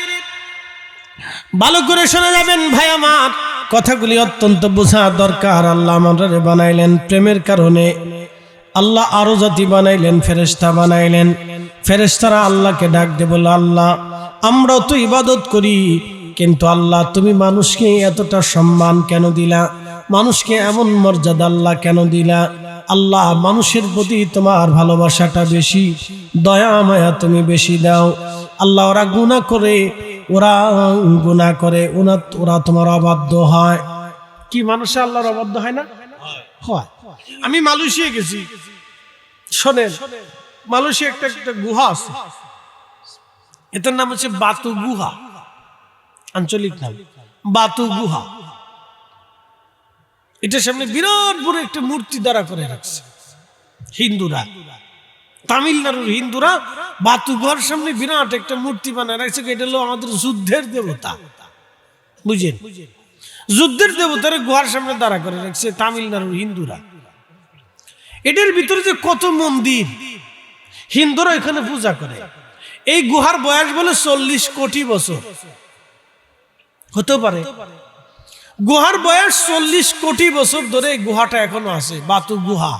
ভালো করে শুনে যাবেন ভাই আমার, কথাগুলি অত্যন্ত বোঝা দরকার। আল্লাহ আমাদের বানাইলেন প্রেমের কারণে। আল্লাহ আরো জাতি বানাইলেন, ফেরেশতা বানাইলেন। ফেরেশতারা আল্লাহকে ডাক দিয়ে বলল, আল্লাহ আমরাও তো ইবাদত করি, কিন্তু আল্লাহ তুমি মানুষকে এতটা সম্মান কেন দিলা? মানুষকে এমন মর্যাদা আল্লাহ কেন দিলা? আল্লাহ তোমার প্রতি তোমার ভালোবাসাটা বেশি, দয়া মায়া তুমি বেশি দাও। আল্লাহ ওরা গুনাহ করে, ওরা তোমার অবাধ্য হয়। কি মানুষে আল্লাহর অবাধ্য হয় না? হয়। আমি মালয়েশিয়া গেছি, শোনেন, মালয়েশিয়া একটা গুহা আছে, এটার নাম হচ্ছে বাতু গুহা, আঞ্চলিক নাম বাতু গুহা। এটার সামনে বিরাট বড় একটা মূর্তি দাঁড়া করে রাখছে হিন্দুরা। তামিলনাড়ুর হিন্দুরা বাতু গুহার সামনে বিরাট একটা মূর্তি বানায় রাখছে। এটা হলো আমাদের যুদ্ধের দেবতা, বুঝেন? যুদ্ধের দেবতার গুহার সামনে দাঁড়া করে রাখছে তামিলনাড়ুর হিন্দুরা। এটার ভিতরে যে কত মন্দির, হিন্দুরা এখানে পূজা করে। এই গুহার বয়স বলে 40 কোটি বছর হতে পারে। গুহার বয়স 40 কোটি বছর ধরে এই গুহাটা এখনো আছে, বাতু গুহা।